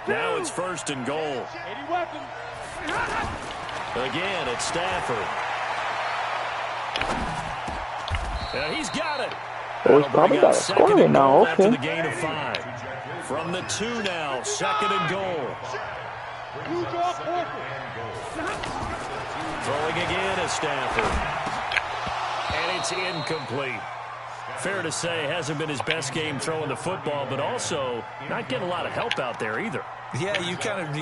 Now it's 1st and goal. Again, it's Stafford. And he's got it. Oh, he's probably got a scoring now. After the Okay. gain of 5. From the 2 now, 2nd and goal. Throwing again is Stafford. And it's incomplete. Fair to say, hasn't been his best game throwing the football, but also not getting a lot of help out there either. Yeah, you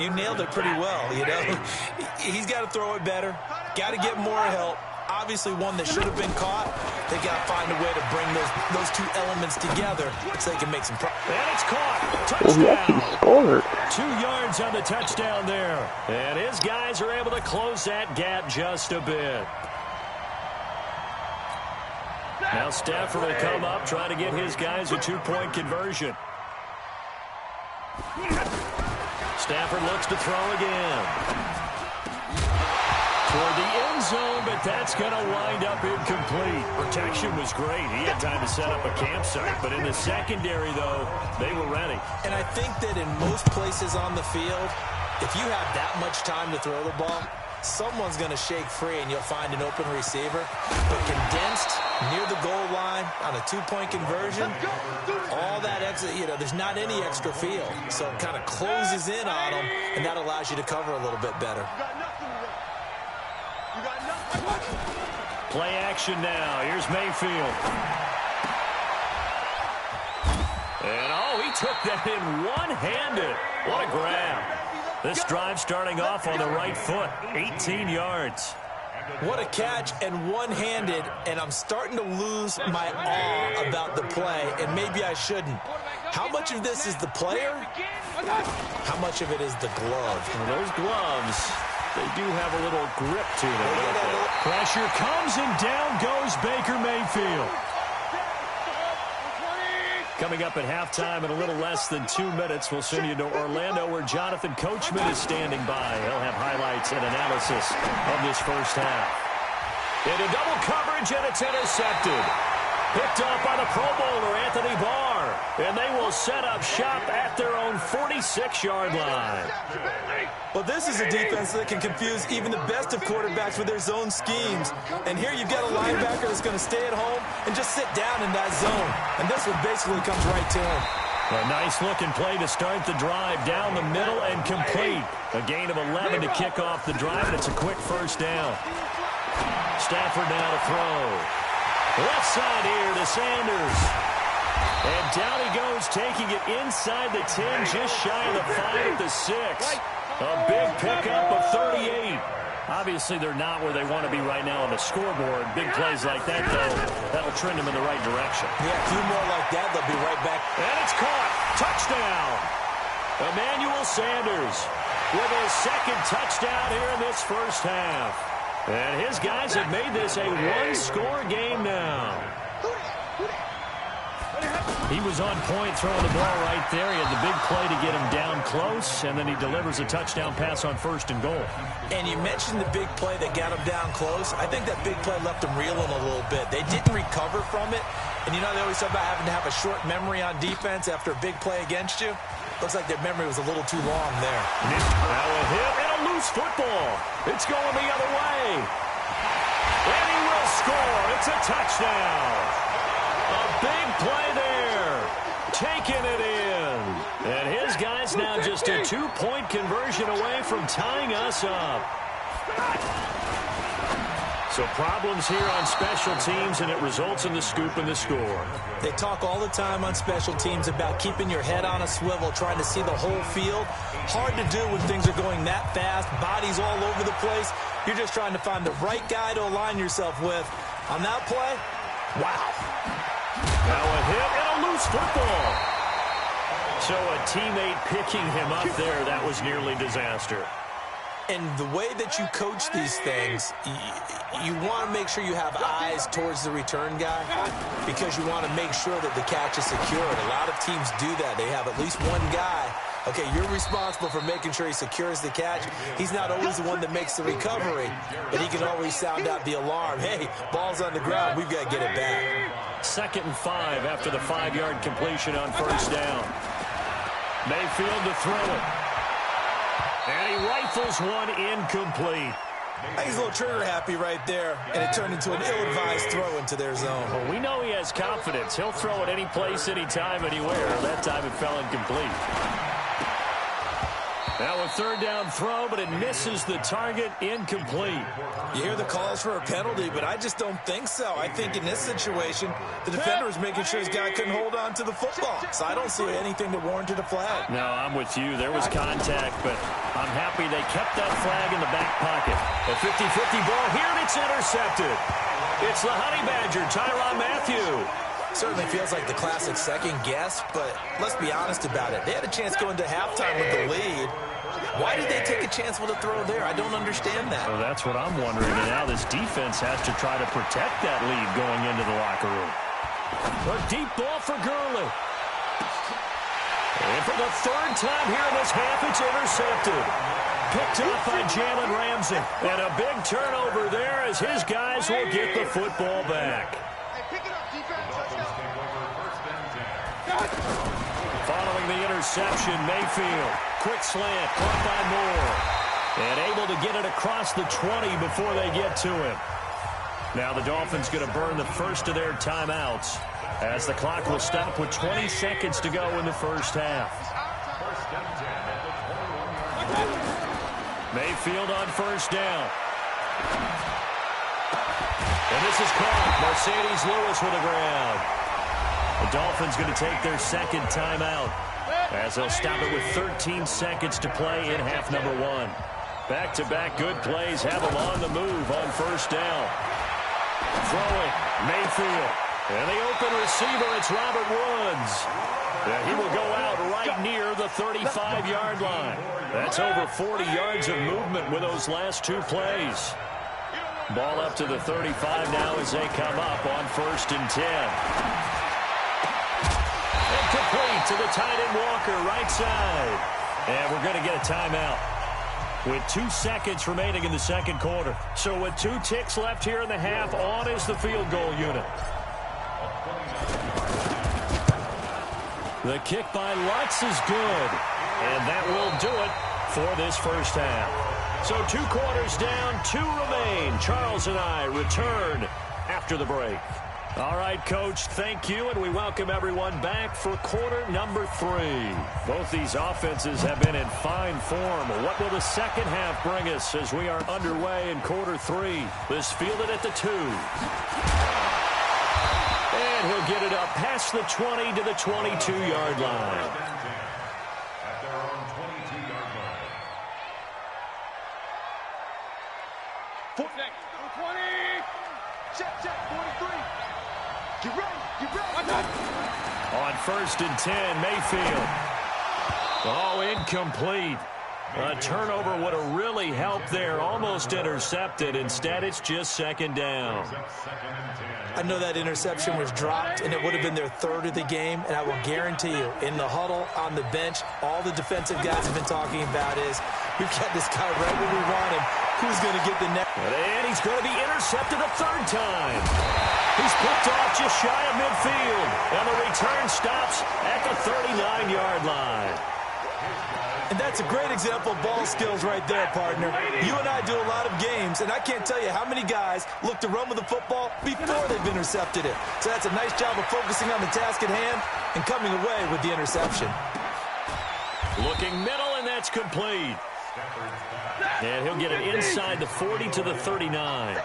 nailed it pretty well, you know. He's got to throw it better. Got to get more help. Obviously one that should have been caught. They got to find a way to bring those two elements together so they can make some progress. And it's caught. Oh, he actually Touchdown. scored. 2 yards on the touchdown there. And his guys are able to close that gap just a bit. Now Stafford will come up, try to get his guys a 2-point conversion. Stafford looks to throw again. Toward the end zone, but that's going to wind up incomplete. Protection was great. He had time to set up a campsite, but in the secondary, though, they were ready. And I think that in most places on the field, if you have that much time to throw the ball, someone's going to shake free and you'll find an open receiver. But condensed near the goal line on a 2-point conversion, all that extra, you know, there's not any extra field. So it kind of closes in on them, and that allows you to cover a little bit better. Play action now. Here's Mayfield. And, oh, he took that in one-handed. What a grab. This drive starting off on the right foot. 18 yards. What a catch, and one-handed, and I'm starting to lose my awe about the play, and maybe I shouldn't. How much of this is the player? How much of it is the glove? Well, those gloves, they do have a little grip to them. Pressure comes, and down goes Baker Mayfield. Coming up at halftime in a little less than 2 minutes, we'll send you to Orlando where Jonathan Coachman is standing by. He'll have highlights and analysis of this first half. Into double coverage, and it's intercepted. Picked up by the Pro Bowler, Anthony Barr. And they will set up shop at their own 46-yard line. Well, this is a defense that can confuse even the best of quarterbacks with their zone schemes. And here you've got a linebacker that's going to stay at home and just sit down in that zone. And this one basically comes right to him. A nice-looking play to start the drive down the middle and complete. A gain of 11 to kick off the drive, and it's a quick first down. Stafford now to throw. Left side here to Sanders. And down he goes, taking it inside the 10, just shy of the 5 at the 6. A big pickup of 38. Obviously, they're not where they want to be right now on the scoreboard. Big plays like that, though, that'll trend them in the right direction. Yeah, a few more like that, they'll be right back. And it's caught. Touchdown. Emmanuel Sanders with his second touchdown here in this first half. And his guys have made this a one-score game now. He was on point throwing the ball right there. He had the big play to get him down close, and then he delivers a touchdown pass on 1st and goal. And you mentioned the big play that got him down close. I think that big play left him reeling a little bit. They didn't recover from it. And you know they always talk about having to have a short memory on defense after a big play against you. Looks like their memory was a little too long there. Now a hit and a loose football. It's going the other way. And he will score. It's a touchdown. A big play there. Taking it in. And his guys now just a 2-point conversion away from tying us up. So problems here on special teams, and it results in the scoop and the score. They talk all the time on special teams about keeping your head on a swivel, trying to see the whole field. Hard to do when things are going that fast, bodies all over the place. You're just trying to find the right guy to align yourself with. On that play, wow. Now a hit and a loose football. So a teammate picking him up there, that was nearly disaster. And the way that you coach these things, you want to make sure you have eyes towards the return guy because you want to make sure that the catch is secured. A lot of teams do that. They have at least one guy. Okay, you're responsible for making sure he secures the catch. He's not always the one that makes the recovery, but he can always sound out the alarm. Hey, ball's on the ground. We've got to get it back. 2nd and 5 after the 5-yard completion on 1st down. Mayfield to throw it. And he rifles one incomplete. I think he's a little trigger happy right there, and it turned into an ill-advised throw into their zone. Well, we know he has confidence. He'll throw it any place, anytime, anywhere. That time it fell incomplete. Now a third down throw, but it misses the target, incomplete. You hear the calls for a penalty, but I just don't think so. I think in this situation, the defender was making sure his guy couldn't hold on to the football. So I don't see anything that warranted a flag. No, I'm with you. There was contact, but I'm happy they kept that flag in the back pocket. A 50-50 ball here, and it's intercepted. It's the Honey Badger, Tyrann Mathieu. Certainly feels like the classic second guess, but let's be honest about it. They had a chance going to halftime with the lead. Why did they take a chance with a throw there? I don't understand that. Well, that's what I'm wondering. And now this defense has to try to protect that lead going into the locker room. A deep ball for Gurley. And for the third time here in this half, it's intercepted. Picked up by Jalen Ramsey. And a big turnover there as his guys will get the football back. Following the interception, Mayfield. Quick slant, caught by Moore. And able to get it across the 20 before they get to him. Now the Dolphins going to burn the first of their timeouts as the clock will stop with 20 seconds to go in the first half. Mayfield on first down. And this is caught. Mercedes Lewis with the ground. The Dolphins going to take their second timeout as they'll stop it with 13 seconds to play in half number one. Back-to-back good plays have them on the move on first down. Throwing, Mayfield. And the open receiver, it's Robert Woods. He will go out right near the 35-yard line. That's over 40 yards of movement with those last two plays. Ball up to the 35 now as they come up on 1st and 10. Complete to the tight end Walker, right side. And we're going to get a timeout with 2 seconds remaining in the second quarter. So with 2 ticks left here in the half, on is the field goal unit. The kick by Lutz is good. And that will do it for this first half. So 2 quarters down, 2 remain. Charles and I return after the break. All right, Coach, thank you, and we welcome everyone back for quarter number 3. Both these offenses have been in fine form. What will the second half bring us as we are underway in quarter 3? This fielded at the 2. And he'll get it up past the 20 to the 22-yard line. At their own 22-yard line. 20. Check, 43. Get ready. On 1st and 10, Mayfield. Oh, incomplete. A turnover would have really helped there. Almost intercepted. Instead, it's just 2nd down. I know that interception was dropped, and it would have been their 3rd of the game, and I will guarantee you, in the huddle, on the bench, all the defensive guys have been talking about is, we've got this guy right where we want him. Who's going to get the next? And he's going to be intercepted a 3rd time. He's picked off just shy of midfield, and the return stops at the 39-yard line. And that's a great example of ball skills right there, partner. You and I do a lot of games, and I can't tell you how many guys look to run with the football before they've intercepted it. So that's a nice job of focusing on the task at hand and coming away with the interception. Looking middle, and that's complete. And he'll get it inside the 40 to the 39.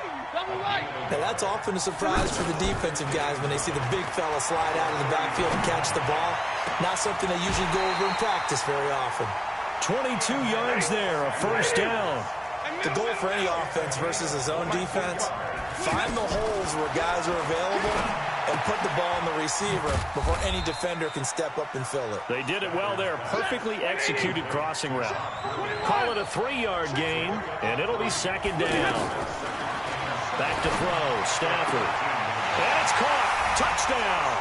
Now, that's often a surprise for the defensive guys when they see the big fella slide out of the backfield and catch the ball. Not something they usually go over in practice very often. 22 yards there, a 1st down. The goal for any offense versus a zone defense, find the holes where guys are available and put the ball on the receiver before any defender can step up and fill it. They did it well there. Perfectly executed crossing route. Call it a 3-yard gain, and it'll be 2nd down. Back to throw, Stafford. And it's caught. Touchdown.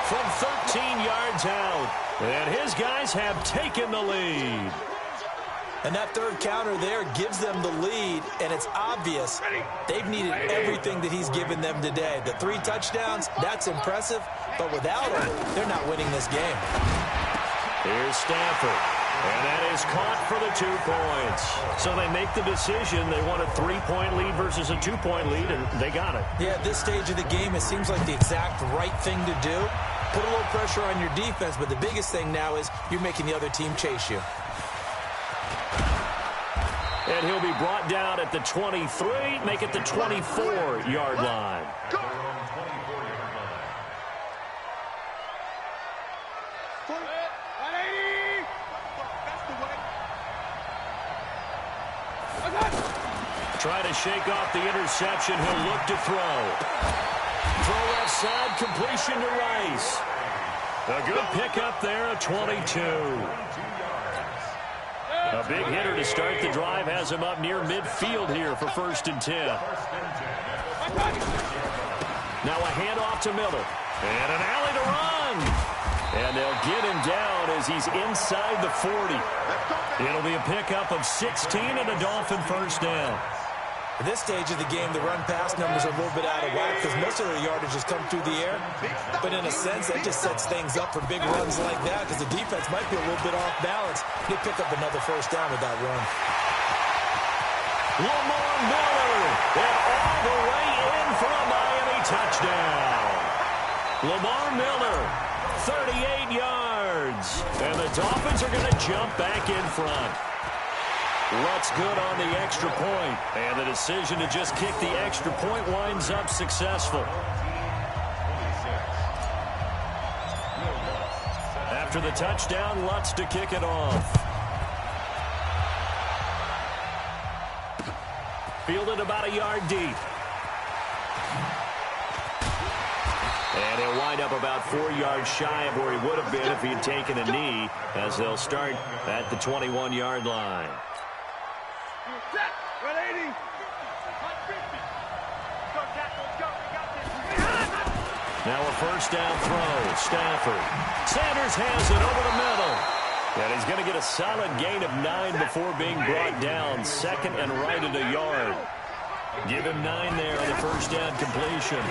From 13 yards out. And his guys have taken the lead. And that 3rd counter there gives them the lead, and it's obvious they've needed everything that he's given them today. The 3 touchdowns, that's impressive, but without him, they're not winning this game. Here's Stafford. And that is caught for the 2 points. So they make the decision. They want a 3-point lead versus a 2-point lead, and they got it. Yeah, at this stage of the game, it seems like the exact right thing to do. Put a little pressure on your defense, but the biggest thing now is you're making the other team chase you. And he'll be brought down at the 23, make it the 24-yard line. Try to shake off the interception. He'll look to throw. Throw left side, completion to Rice. A good pickup there, a 22. A big hitter to start the drive has him up near midfield here for 1st and 10. Now a handoff to Miller. And an alley to run. And they'll get him down as he's inside the 40. It'll be a pickup of 16 and a Dolphin 1st down. At this stage of the game, the run-pass numbers are a little bit out of whack because most of their yardage has come through the air. But in a sense, that just sets things up for big runs like that because the defense might be a little bit off balance. They pick up another 1st down with that run. Lamar Miller, and all the way in for a Miami touchdown. Lamar Miller, 38 yards. And the Dolphins are going to jump back in front. Looks good on the extra point. And the decision to just kick the extra point winds up successful. After the touchdown, Lutz to kick it off. Fielded about a yard deep. And he'll wind up about 4 yards shy of where he would have been if he had taken a knee, as they'll start at the 21-yard line. Now a 1st down throw. Stafford. Sanders has it over the middle. And he's going to get a solid gain of 9 before being brought down. 2nd and right at a yard. Give him 9 there on the 1st down completion.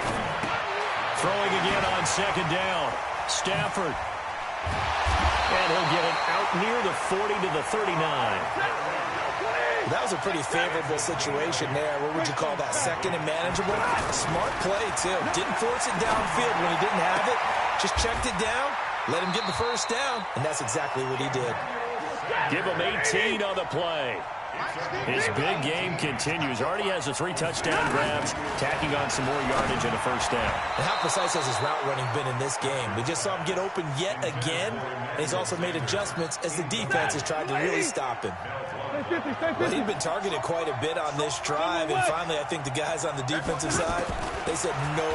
Throwing again on 2nd down. Stafford. And he'll get it out near the 40 to the 39. That was a pretty favorable situation there. What would you call that? 2nd and manageable? Smart play, too. Didn't force it downfield when he didn't have it. Just checked it down, let him get the 1st down, and that's exactly what he did. Give him 18 on the play. His big game continues. Already has the 3 touchdown grabs, tacking on some more yardage and a 1st down. And how precise has his route running been in this game? We just saw him get open yet again, and he's also made adjustments as the defense has tried to really stop him. Well, he'd been targeted quite a bit on this drive, and finally I think the guys on the defensive side, they said no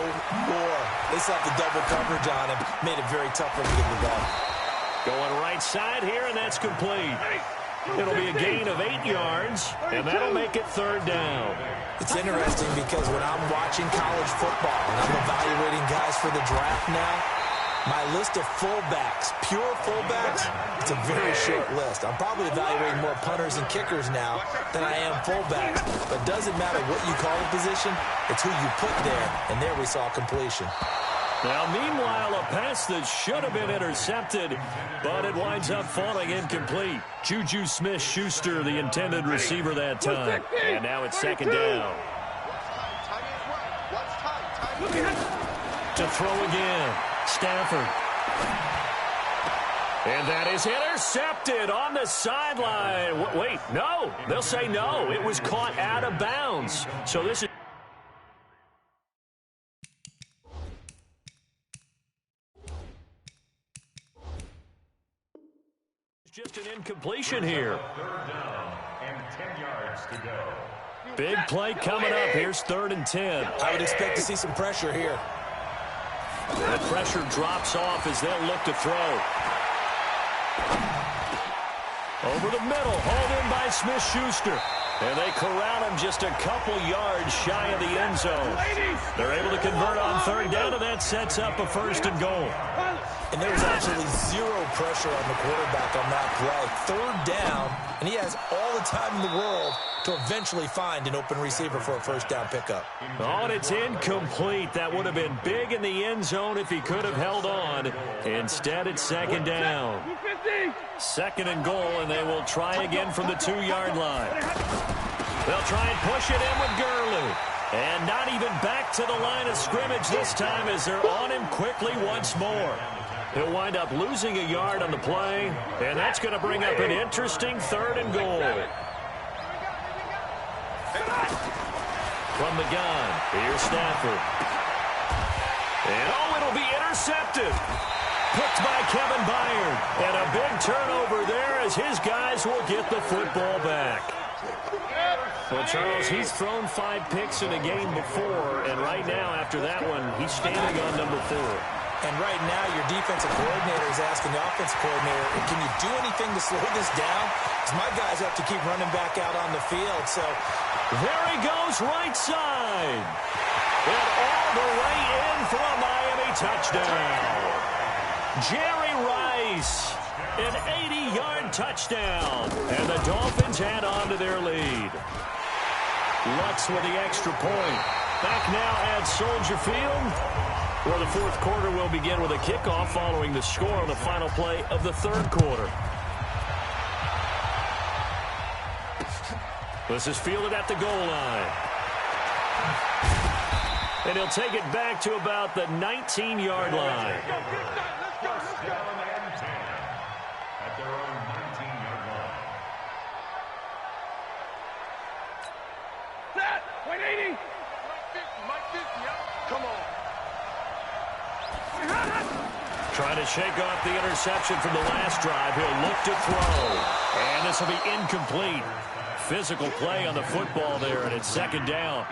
more. They slapped the double coverage on him, made it very tough for him to get the ball. Going right side here, and that's complete. It'll be a gain of 8 yards, and that'll make it 3rd down. It's interesting because when I'm watching college football and I'm evaluating guys for the draft now, my list of fullbacks, pure fullbacks, it's a very short list. I'm probably evaluating more punters and kickers now than I am fullbacks. But it doesn't matter what you call a position, it's who you put there. And there we saw completion. Now, meanwhile, a pass that should have been intercepted, but it winds up falling incomplete. Juju Smith-Schuster, the intended receiver that time. And now it's 2nd down. To throw again. Stafford. And that is intercepted on the sideline. Wait, no. They'll say no. It was caught out of bounds. So this is just an incompletion here. 3rd down and 10 yards to go. Big play coming up. Here's 3rd and 10. I would expect to see some pressure here. The pressure drops off as they'll look to throw. Over the middle, hauled in by Smith-Schuster. And they corral him just a couple yards shy of the end zone. They're able to convert on 3rd down, and that sets up a 1st and goal. And there was absolutely zero pressure on the quarterback on that play. 3rd down, and he has all the time in the world to eventually find an open receiver for a first down pickup. Oh, and it's incomplete. That would have been big in the end zone if he could have held on. Instead, it's second down. Second and goal, and they will try again from the 2-yard line. They'll try and push it in with Gurley. And not even back to the line of scrimmage this time as they're on him quickly once more. He'll wind up losing a yard on the play, and that's going to bring up an interesting third and goal. From the gun, here's Stafford. And oh, it'll be intercepted. Picked by Kevin Byard. And a big turnover there as his guys will get the football back. Well, Charles, he's thrown 5 picks in a game before, and right now, after that one, he's standing on number 4. And right now, your defensive coordinator is asking the offensive coordinator, can you do anything to slow this down? Because my guys have to keep running back out on the field. So there he goes, right side. And all the way in for a Miami touchdown. Jerry Rice, an 80-yard touchdown. And the Dolphins add on to their lead. Lutz with the extra point. Back now at Soldier Field, where the fourth quarter will begin with a kickoff following the score on the final play of the third quarter. This is fielded at the goal line. And he'll take it back to about the 19-yard line. First down and 10 at their own 19-yard line. Set! 180! Mike 50, come on. Trying to shake off the interception from the last drive. He'll look to throw. And this will be incomplete. Physical play on the football there, and it's second down.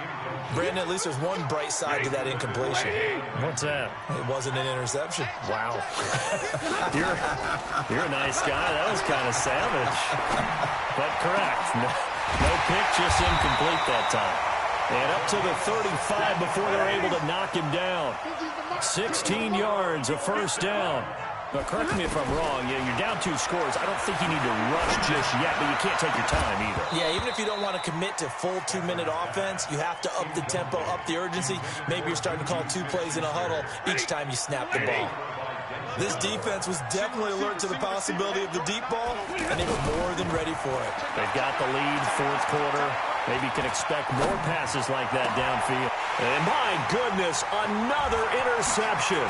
Brandon, at least there's one bright side to that incompletion. What's that? It wasn't an interception. Wow. You're a nice guy. That was kind of savage. But correct. No pick, just incomplete that time. And up to the 35 before they're able to knock him down. 16 yards, a first down. But correct me if I'm wrong, you're down 2 scores. I don't think you need to rush just yet, but you can't take your time either. Yeah, even if you don't want to commit to full 2-minute offense, you have to up the tempo, up the urgency. Maybe you're starting to call 2 plays in a huddle each time you snap the ball. This defense was definitely alert to the possibility of the deep ball, and they were more than ready for it. They've got the lead, fourth quarter. Maybe you can expect more passes like that downfield. And my goodness, another interception.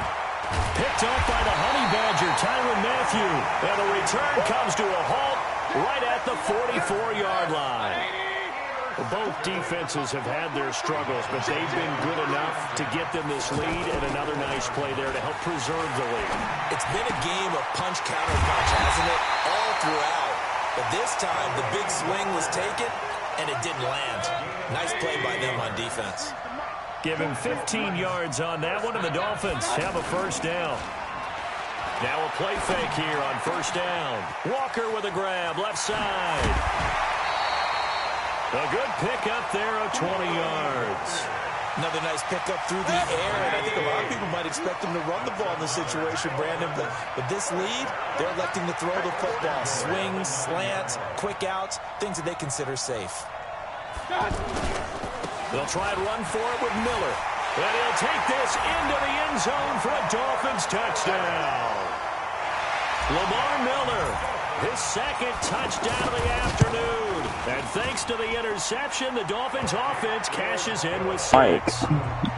Picked off by the Honey Badger, Tyrann Mathieu. And the return comes to a halt right at the 44-yard line. Both defenses have had their struggles, but they've been good enough to get them this lead, and another nice play there to help preserve the lead. It's been a game of punch, counter, punch, hasn't it? All throughout. But this time, the big swing was taken, and it didn't land. Nice play by them on defense. Give him 15 yards on that one, and the Dolphins have a first down. Now a play fake here on first down. Walker with a grab, left side. A good pickup there of 20 yards. Another nice pickup through the air, and I think a lot of people might expect him to run the ball in this situation, Brandon. But with this lead, they're electing to throw the football. Swings, slants, quick outs, things that they consider safe. They'll try and run for it with Miller. And he'll take this into the end zone for a Dolphins touchdown. Lamar Miller, his second touchdown of the afternoon. And thanks to the interception, the Dolphins offense cashes in with 6. Mike.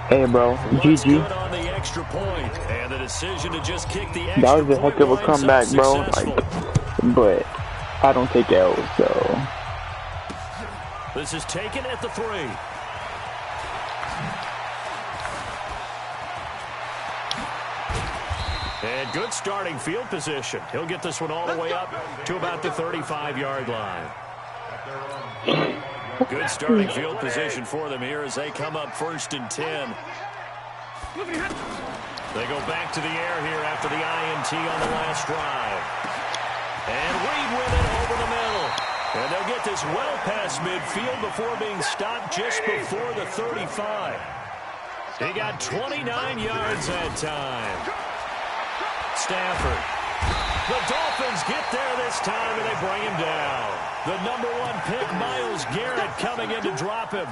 Hey, bro. Lutz GG. good on the extra point. And the decision to just kick the extra That was a heck of a point winds comeback, up bro. successful. Like, but I don't take L's, so. This is taken at the 3. And good starting field position. He'll get this one all the way up to about the 35-yard line. Good starting field position for them here as they come up 1st and 10. They go back to the air here after the INT on the last drive. And Reed with it over the middle. And they'll get this well past midfield before being stopped just before the 35. He got 29 yards that time. Stafford. The Dolphins get there this time, and they bring him down. The number 1 pick, Myles Garrett, coming in to drop him.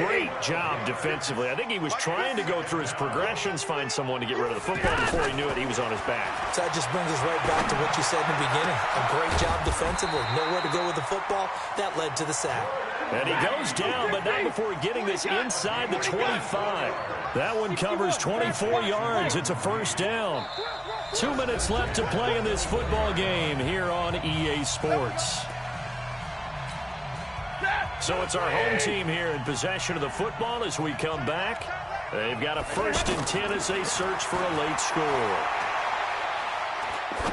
Great job defensively. I think he was trying to go through his progressions, find someone to get rid of the football. Before he knew it, he was on his back. So that just brings us right back to what you said in the beginning. A great job defensively. Nowhere to go with the football. That led to the sack. And he goes down, but not before getting this inside the 25. That one covers 24 yards. It's a first down. 2 minutes left to play in this football game here on EA Sports. So it's our home team here in possession of the football as we come back. They've got a 1st and 10 as they search for a late score.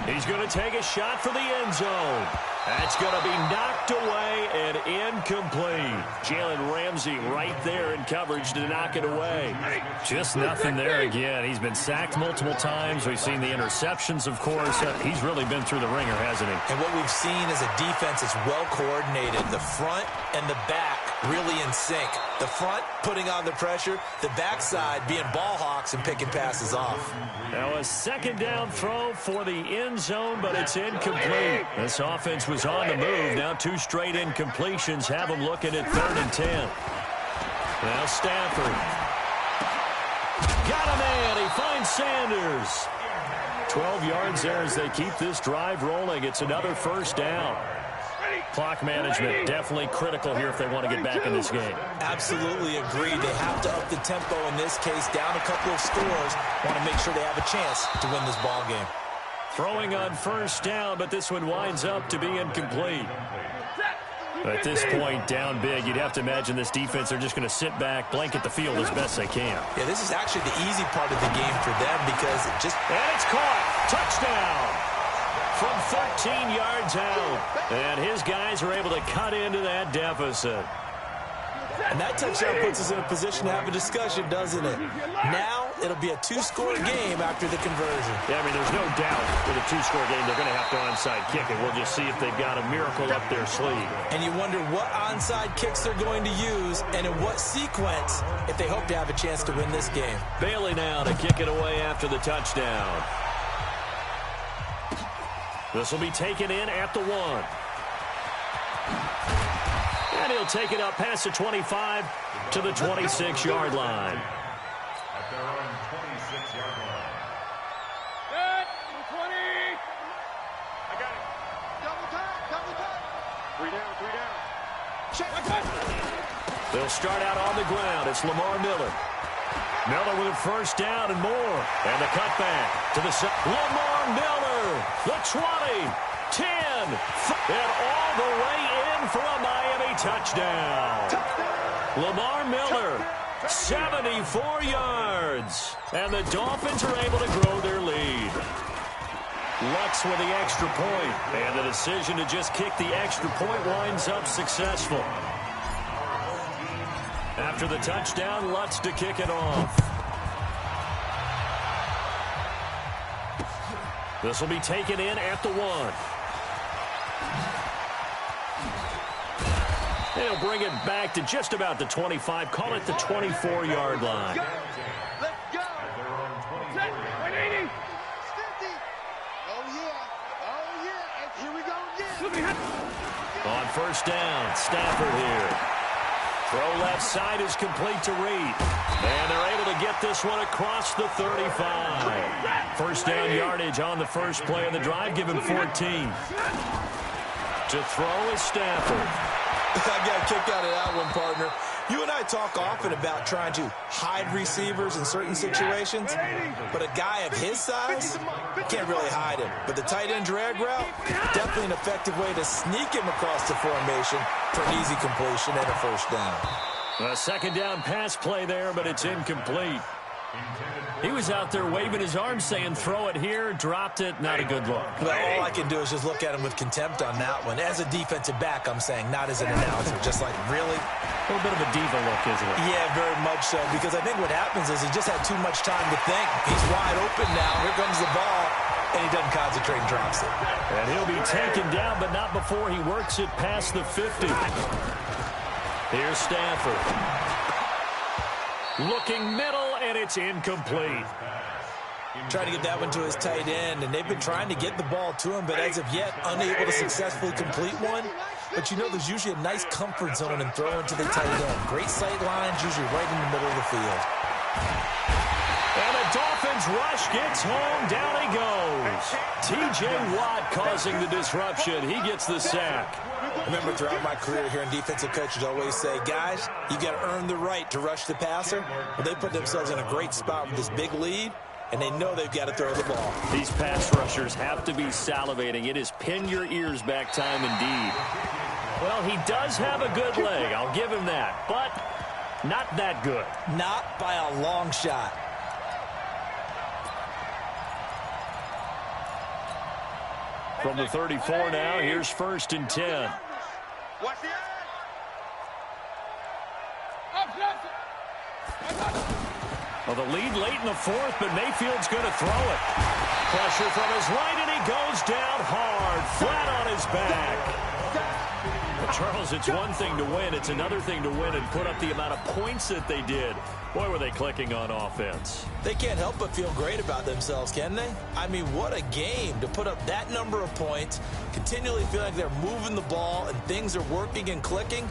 He's going to take a shot for the end zone. That's going to be knocked away and incomplete. Jalen Ramsey right there in coverage to knock it away. Just nothing there again. He's been sacked multiple times. We've seen the interceptions, of course. He's really been through the ringer, hasn't he? And what we've seen is a defense that's well coordinated. The front and the back really in sync. The front putting on the pressure. The backside being ball hawks and picking passes off. Now a 2nd down throw for the end zone, but it's incomplete. This offense was on the move. Now 2 straight incompletions have them looking at 3rd and 10. Now Stafford. Got a man. He finds Sanders. 12 yards there as they keep this drive rolling. It's another first down. Clock management definitely critical here if they want to get back in this game. Absolutely agreed. They have to up the tempo in this case, down a couple of scores. Want to make sure they have a chance to win this ball game. Throwing on first down, but this one winds up to be incomplete. At this point, down big, you'd have to imagine this defense, they're just going to sit back, blanket the field as best they can. Yeah, this is actually the easy part of the game for them because it just... And it's caught. Touchdown. From 13 yards out. And his guys are able to cut into that deficit. And that touchdown puts us in a position to have a discussion, doesn't it? Now it'll be a 2-score game after the conversion. Yeah, I mean, there's no doubt with a 2-score game they're going to have to onside kick it. We'll just see if they've got a miracle up their sleeve. And you wonder what onside kicks they're going to use and in what sequence if they hope to have a chance to win this game. Bailey now to kick it away after the touchdown. This will be taken in at the 1. And he'll take it up past the 25 to the 26-yard line. At their own 26-yard line. Set, 20. I got it. Double time. 3 down, 3 down. Check. They'll start out on the ground. It's Lamar Miller. Miller with a first down and more. And the cutback to the side. Lamar Miller, the 20, 10, and all the way in for a Miami touchdown. Lamar Miller, 74 yards. And the Dolphins are able to grow their lead. Lutz with the extra point. And the decision to just kick the extra point winds up successful. After the touchdown, Lutz to kick it off. This will be taken in at the 1. They'll bring it back to just about the 25. Call it the 24-yard line. Let's go. Set, 180. 50. Oh, yeah. And here we go again. On first down, Stafford here. Throw left side is complete to Reed. And they're able to get this one across the 35. First down yardage on the first play of the drive. Give him 14. To throw is Stafford. I got a kick out of that one, partner. You and I talk often about trying to hide receivers in certain situations, but a guy of his size can't really hide him. But the tight end drag route, definitely an effective way to sneak him across the formation for an easy completion and a first down. A second down pass play there, but it's incomplete. He was out there waving his arms saying, throw it here, dropped it, not a good look. Well, all I can do is just look at him with contempt on that one. As a defensive back, I'm saying, not as an announcer. Just like, really? A little bit of a diva look, isn't it? Yeah, very much so. Because I think what happens is he just had too much time to think. He's wide open now. Here comes the ball. And he doesn't concentrate and drops it. And he'll be taken down, but not before he works it past the 50. Here's Stafford. Looking middle, and it's incomplete. Trying to get that one to his tight end, and they've been trying to get the ball to him, but as of yet, unable to successfully complete one. But you know there's usually a nice comfort zone in throwing to the tight end. Great sight lines, usually right in the middle of the field. And the Dolphins rush gets home. Down he goes. T.J. Watt causing the disruption. He gets the sack. I remember throughout my career hearing defensive coaches always say, guys, you got to earn the right to rush the passer. Well, they put themselves in a great spot with this big lead, and they know they've got to throw the ball. These pass rushers have to be salivating. It is pin your ears back time indeed. Well, he does have a good leg. I'll give him that. But not that good. Not by a long shot. From the 34 now, here's 1st and 10. Watch the Well, the lead late in the 4th, but Mayfield's going to throw it. Pressure from his right, and he goes down hard, flat on his back. Well, Charles, it's one thing to win. It's another thing to win and put up the amount of points that they did. Boy, were they clicking on offense. They can't help but feel great about themselves, can they? I mean, what a game to put up that number of points, continually feel like they're moving the ball and things are working and clicking.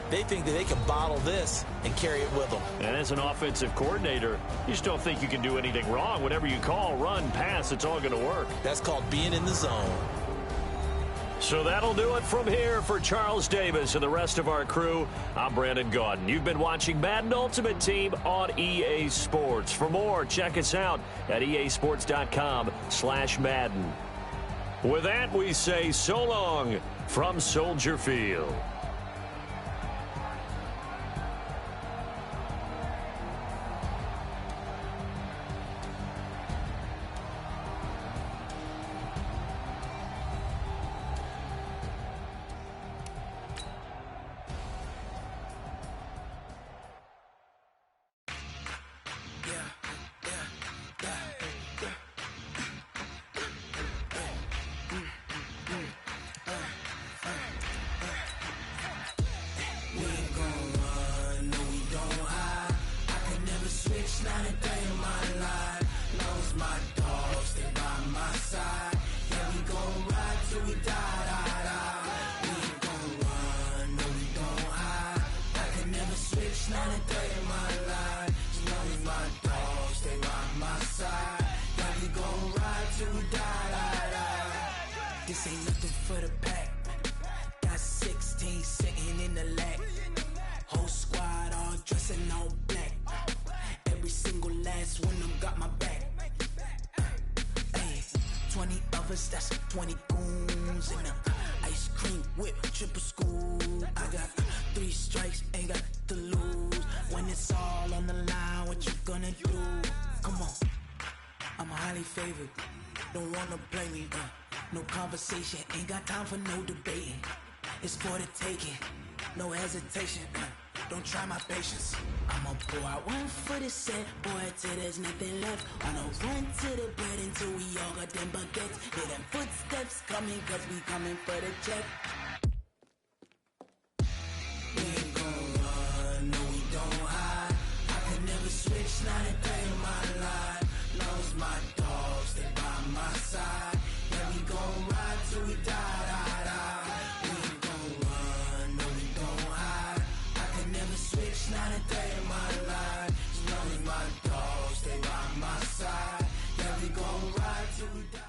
They think that they can bottle this and carry it with them. And as an offensive coordinator, you just don't think you can do anything wrong. Whatever you call, run, pass, it's all going to work. That's called being in the zone. So that'll do it from here for Charles Davis and the rest of our crew. I'm Brandon Gaudin. You've been watching Madden Ultimate Team on EA Sports. For more, check us out at easports.com/Madden. With that, we say so long from Soldier Field. This ain't nothing for the pack. Got 16 sitting in the lap. Whole squad all dressing all black. Every single last one of them got my back. Hey, 20 of us, that's 20 goons in the ice cream whip, triple scoop. I got 3 strikes, ain't got to lose. When it's all on the line, what you gonna do? Come on, I'm highly favored. Don't wanna play me, no conversation, ain't got time for no debating. It's for the taking, no hesitation. Don't try my patience. I'ma pour out one for the set, boy, till there's nothing left. Wanna run to the bread until we all got them baguettes. Hear them footsteps coming, cause we coming for the check. We ain't gon' run, no we don't hide. I can never switch, not a day in my life. Knows my dogs, they by my side. Yeah, we gon' ride till we die, die, die. We ain't gon' run, no we don't hide. I can never switch, not a day in my life. As long as my dogs, they by my side. Yeah, we gon' ride till we die.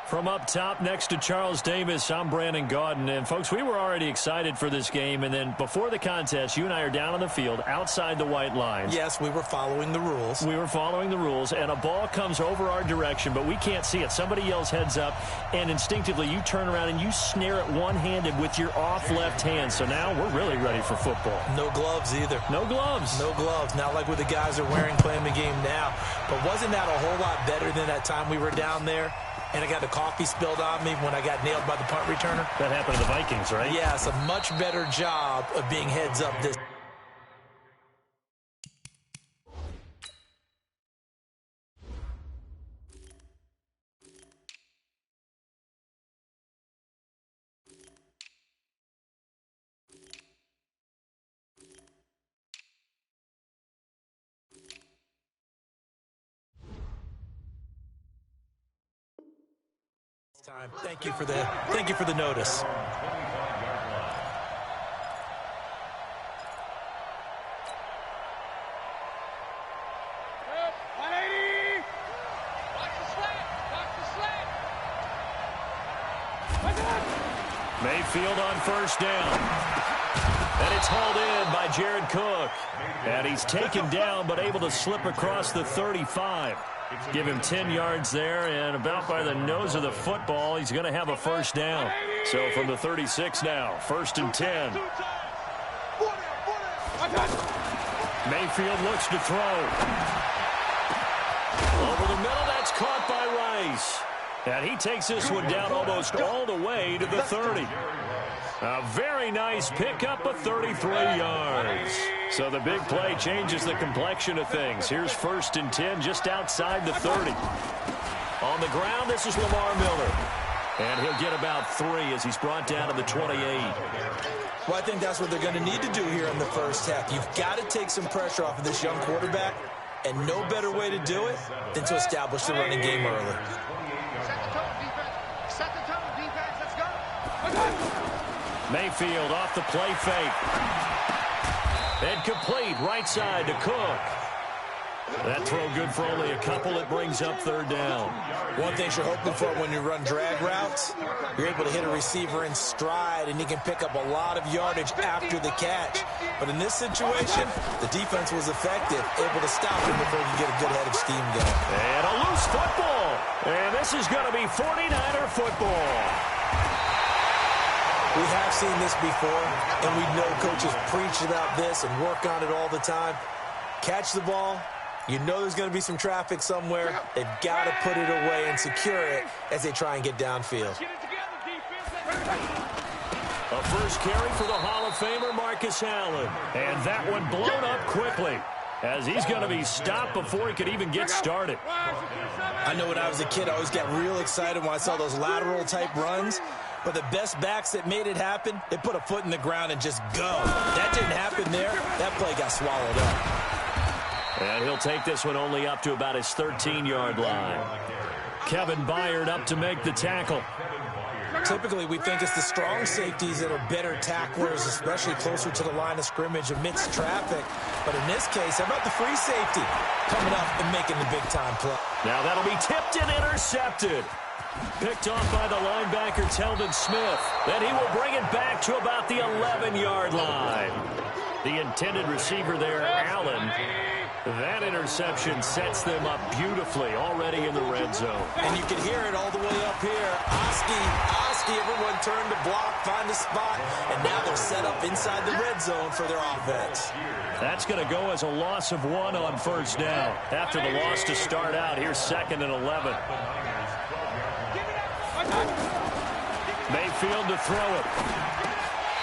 From up top next to Charles Davis, I'm Brandon Gaudin. And, folks, we were already excited for this game. And then before the contest, you and I are down on the field outside the white lines. Yes, we were following the rules. We were following the rules, and a ball comes over our direction, but we can't see it. Somebody yells heads up, and instinctively you turn around and you snare it one-handed with your off left hand. So now we're really ready for football. No gloves either. No gloves. No gloves. Not like what the guys are wearing playing the game now. But wasn't that a whole lot better than that time we were down there? And I got the coffee spilled on me when I got nailed by the punt returner. That happened to the Vikings, right? Yes, a much better job of being heads up this. Time. Thank you for the notice. Mayfield on first down. And it's hauled in by Jared Cook. And he's taken down but able to slip across the 35. Give him 10 yards there, and about by the nose of the football, he's going to have a first down. So from the 36 now, 1st and 10. Mayfield looks to throw. Over the middle, that's caught by Rice. And he takes this one down almost all the way to the 30. A very nice pickup of 33 yards. So the big play changes the complexion of things. Here's 1st and 10 just outside the 30. On the ground, this is Lamar Miller. And he'll get about 3 as he's brought down to the 28. Well, I think that's what they're going to need to do here in the first half. You've got to take some pressure off of this young quarterback, and no better way to do it than to establish the running game early. Set the tone, defense. Set the tone, defense. Let's go. Mayfield off the play fake. And complete right side to Cook. That throw good for only a couple. It brings up 3rd down. One thing you're hoping for when you run drag routes, you're able to hit a receiver in stride, and he can pick up a lot of yardage after the catch. But in this situation, the defense was effective, able to stop him before he could get a good head of steam going. And a loose football. And this is going to be 49er football. We have seen this before, and we know coaches preach about this and work on it all the time. Catch the ball. You know there's going to be some traffic somewhere. They've got to put it away and secure it as they try and get downfield. A first carry for the Hall of Famer Marcus Allen. And that one blown up quickly as he's going to be stopped before he could even get started. I know when I was a kid, I always got real excited when I saw those lateral-type runs. But the best backs that made it happen, they put a foot in the ground and just go. That didn't happen there. That play got swallowed up. And he'll take this one only up to about his 13-yard line. Kevin Byard up to make the tackle. Typically, we think it's the strong safeties that are better tacklers, especially closer to the line of scrimmage amidst traffic. But in this case, how about the free safety coming up and making the big-time play? Now that'll be tipped and intercepted. Picked off by the linebacker, Telvin Smith. Then he will bring it back to about the 11-yard line. The intended receiver there, Allen. That interception sets them up beautifully already in the red zone. And you can hear it all the way up here. Oski, everyone turned to block, find a spot, and now they're set up inside the red zone for their offense. That's going to go as a loss of 1 on 1st down. After the loss to start out, here's 2nd and 11. Mayfield to throw it.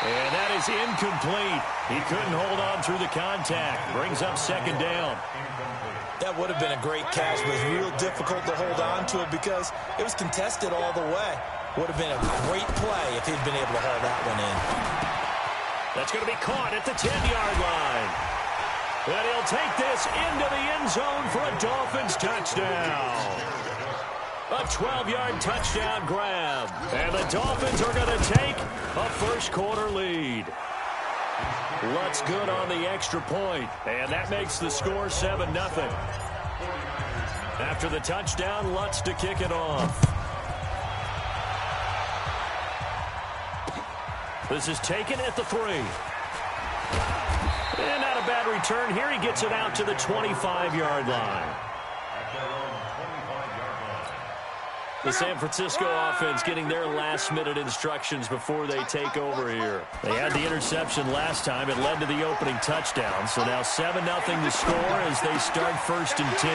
And that is incomplete. He couldn't hold on through the contact. Brings up 2nd down. That would have been a great catch, but it was real difficult to hold on to it because it was contested all the way. Would have been a great play if he'd been able to haul that one in. That's going to be caught at the 10-yard line. And he'll take this into the end zone for a Dolphins touchdown. A 12-yard touchdown grab. And the Dolphins are going to take a first-quarter lead. Lutz good on the extra point. And that makes the score 7-0. After the touchdown, Lutz to kick it off. This is taken at the 3. And not a bad return here. He gets it out to the 25-yard line. The San Francisco offense getting their last-minute instructions before they take over here. They had the interception last time. It led to the opening touchdown. So now 7-0 the score as they start 1st and 10.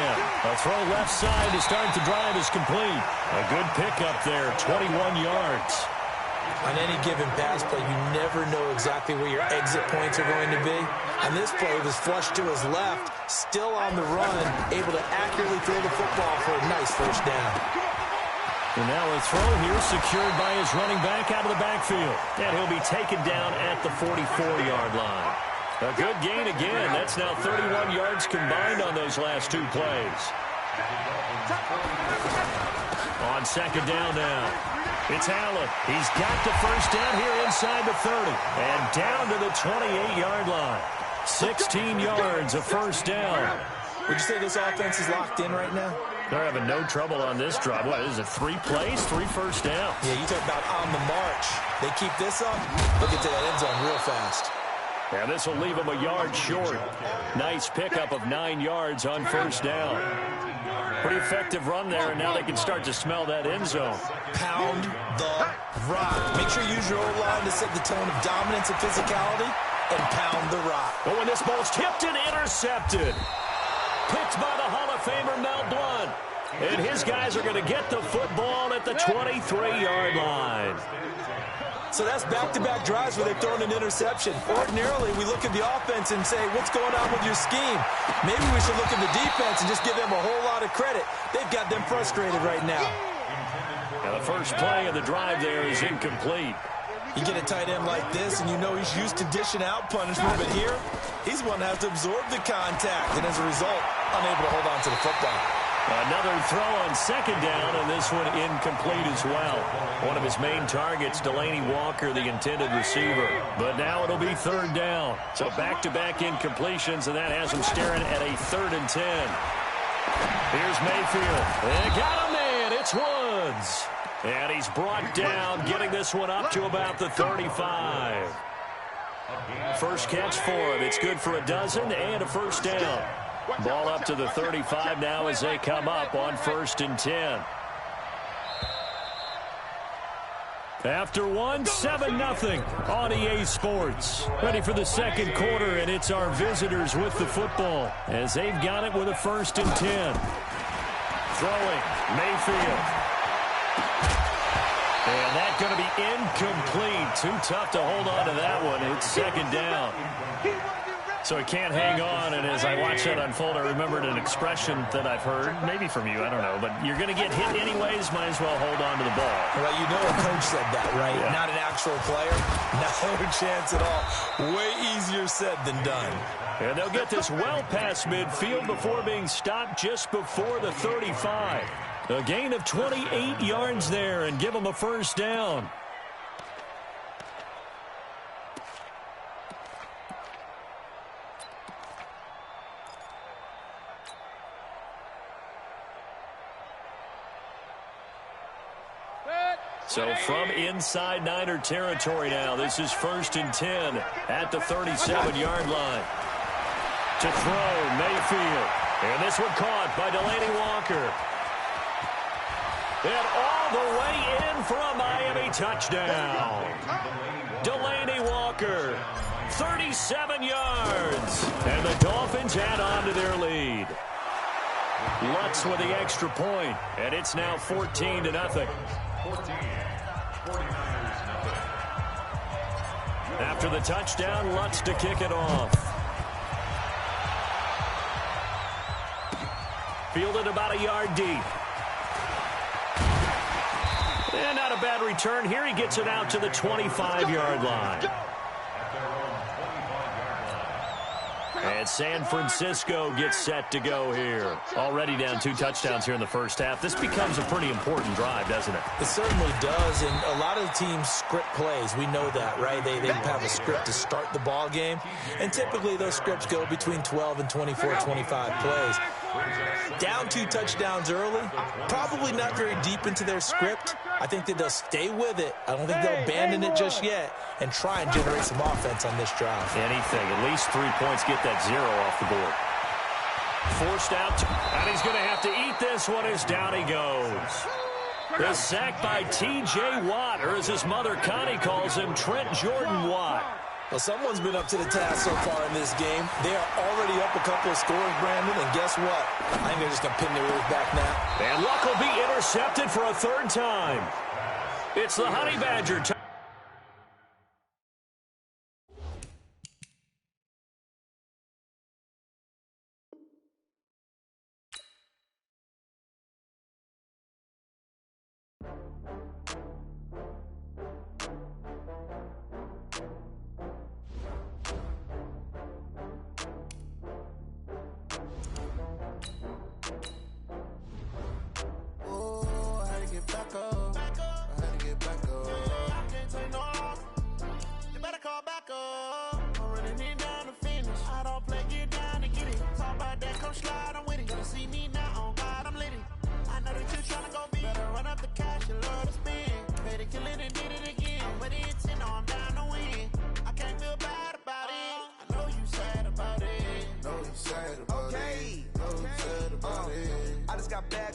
A throw left side to start the drive is complete. A good pickup there, 21 yards. On any given pass play, you never know exactly where your exit points are going to be. On this play, it was flushed to his left, still on the run, able to accurately throw the football for a nice first down. And now a throw here secured by his running back out of the backfield. And he'll be taken down at the 44-yard line. A good gain again. That's now 31 yards combined on those last 2 plays. On second down now. It's Allen. He's got the first down here inside the 30. And down to the 28-yard line. 16 yards, a first down. Would you say this offense is locked in right now? They're having no trouble on this drive. What is it, 3 plays, 3 first downs? Yeah, you talk about on the march. They keep this up, they'll get to that end zone real fast. Yeah, this will leave them a yard short. Nice pickup of 9 yards on first down. Pretty effective run there, and now they can start to smell that end zone. Pound the rock. Make sure you use your O-line to set the tone of dominance and physicality, and pound the rock. But when this ball's tipped and intercepted. Picked by the Hall of Famer Mel Blount. And his guys are going to get the football at the 23-yard line. So that's back-to-back drives where they've thrown an interception. Ordinarily, we look at the offense and say, what's going on with your scheme? Maybe we should look at the defense and just give them a whole lot of credit. They've got them frustrated right now. Now the first play of the drive there is incomplete. You get a tight end like this, and you know he's used to dishing out punishment, but here, he's one that has to absorb the contact, and as a result, unable to hold on to the football. Another throw on second down, and this one incomplete as well. One of his main targets, Delaney Walker, the intended receiver. But now it'll be third down. So back-to-back incompletions, and that has him staring at a 3rd and 10. Here's Mayfield. They got a man. It's Woods. And he's brought down, getting this one up to about the 35. First catch for him. It's good for a dozen and a first down. Ball up to the 35 now as they come up on 1st and 10. After 7-0 on EA Sports. Ready for the second quarter, and it's our visitors with the football as they've got it with a 1st and 10. Throwing, Mayfield. And that's going to be incomplete. Too tough to hold on to that one. It's second down. So he can't hang on, and as I watch that unfold, I remembered an expression that I've heard, maybe from you, I don't know, but you're going to get hit anyways, might as well hold on to the ball. Well, you know a coach said that, right? Yeah. Not an actual player. No chance at all. Way easier said than done. And they'll get this well past midfield before being stopped just before the 35. A gain of 28 yards there and give them a first down. So from inside Niner territory now, this is 1st and 10 at the 37-yard line. To throw, Mayfield. And this one caught by Delaney Walker. And all the way in for a Miami touchdown. Delaney Walker, 37 yards. And the Dolphins add on to their lead. Lutz with the extra point, and it's now 14-0. 14, 49ers nothing. After the touchdown, Lutz to kick it off. Fielded about a yard deep. And not a bad return. Here he gets it out to the 25-yard line. And San Francisco gets set to go here. Already down 2 touchdowns here in the first half. This becomes a pretty important drive, doesn't it? It certainly does, and a lot of the teams script plays. We know that, right? They have a script to start the ball game, and typically those scripts go between 12 and 24, 25 plays. Down 2 touchdowns early, probably not very deep into their script. I think that they'll stay with it. I don't think they'll abandon it just yet and try and generate some offense on this drive. Anything, at least 3 points, get that 0 off the board. Forced out, and he's going to have to eat this one as down he goes. The sack by T.J. Watt, or as his mother Connie calls him, Trent Jordan Watt. Well, someone's been up to the task so far in this game. They are already up a couple of scores, Brandon, and guess what? I think they're just going to pin their ears back now. And Luck will be intercepted for a 3rd time. It's the Honey Badger.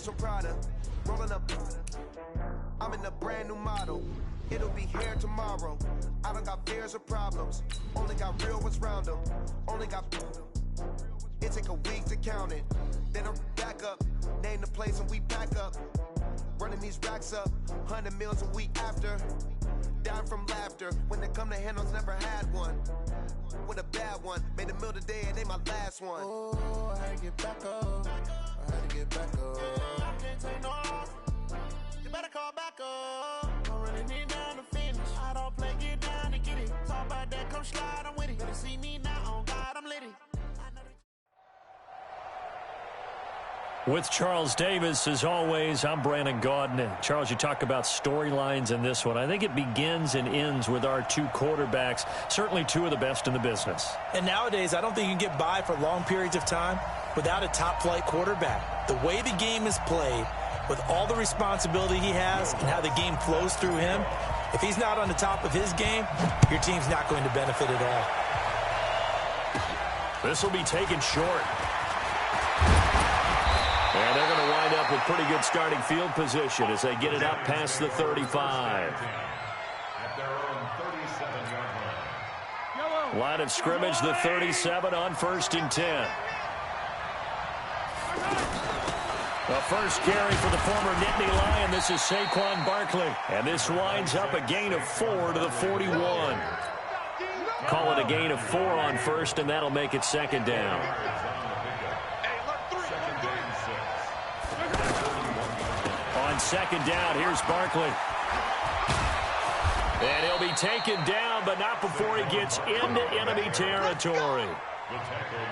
so product. Rolling up. I'm in a brand new model. It'll be here tomorrow. I don't got fears or problems. Only got real ones round them. Only got. It take a week to count it. Then I'm back up. Name the place and we pack up. Running these racks up. 100 meals a week after. Down from laughter. When they come to handles, never had one. With a bad one. Made a meal today and they my last one. Oh, I had to get back up. I had to get back up. I can't take no off. You better call back up. I'm running it down to finish. I don't play, get down to get it. Talk about that, come slide, I'm with it. Better see me now, on God, I'm litty. With Charles Davis, as always, I'm Brandon Gaudin. Charles, you talk about storylines in this one. I think it begins and ends with our two quarterbacks, certainly two of the best in the business. And nowadays, I don't think you can get by for long periods of time without a top-flight quarterback. The way the game is played, with all the responsibility he has and how the game flows through him, if he's not on the top of his game, your team's not going to benefit at all. This will be taken short. And they're going to wind up with pretty good starting field position as they get it up past the 35. At their own 37-yard line. Line of scrimmage, the 37 on 1st and 10. The first carry for the former Nittany Lion. This is Saquon Barkley. And this winds up a gain of 4 to the 41. Call it a gain of 4 on 1st, and that'll make it 2nd down. On 2nd down, here's Barkley. And he'll be taken down, but not before he gets into enemy territory.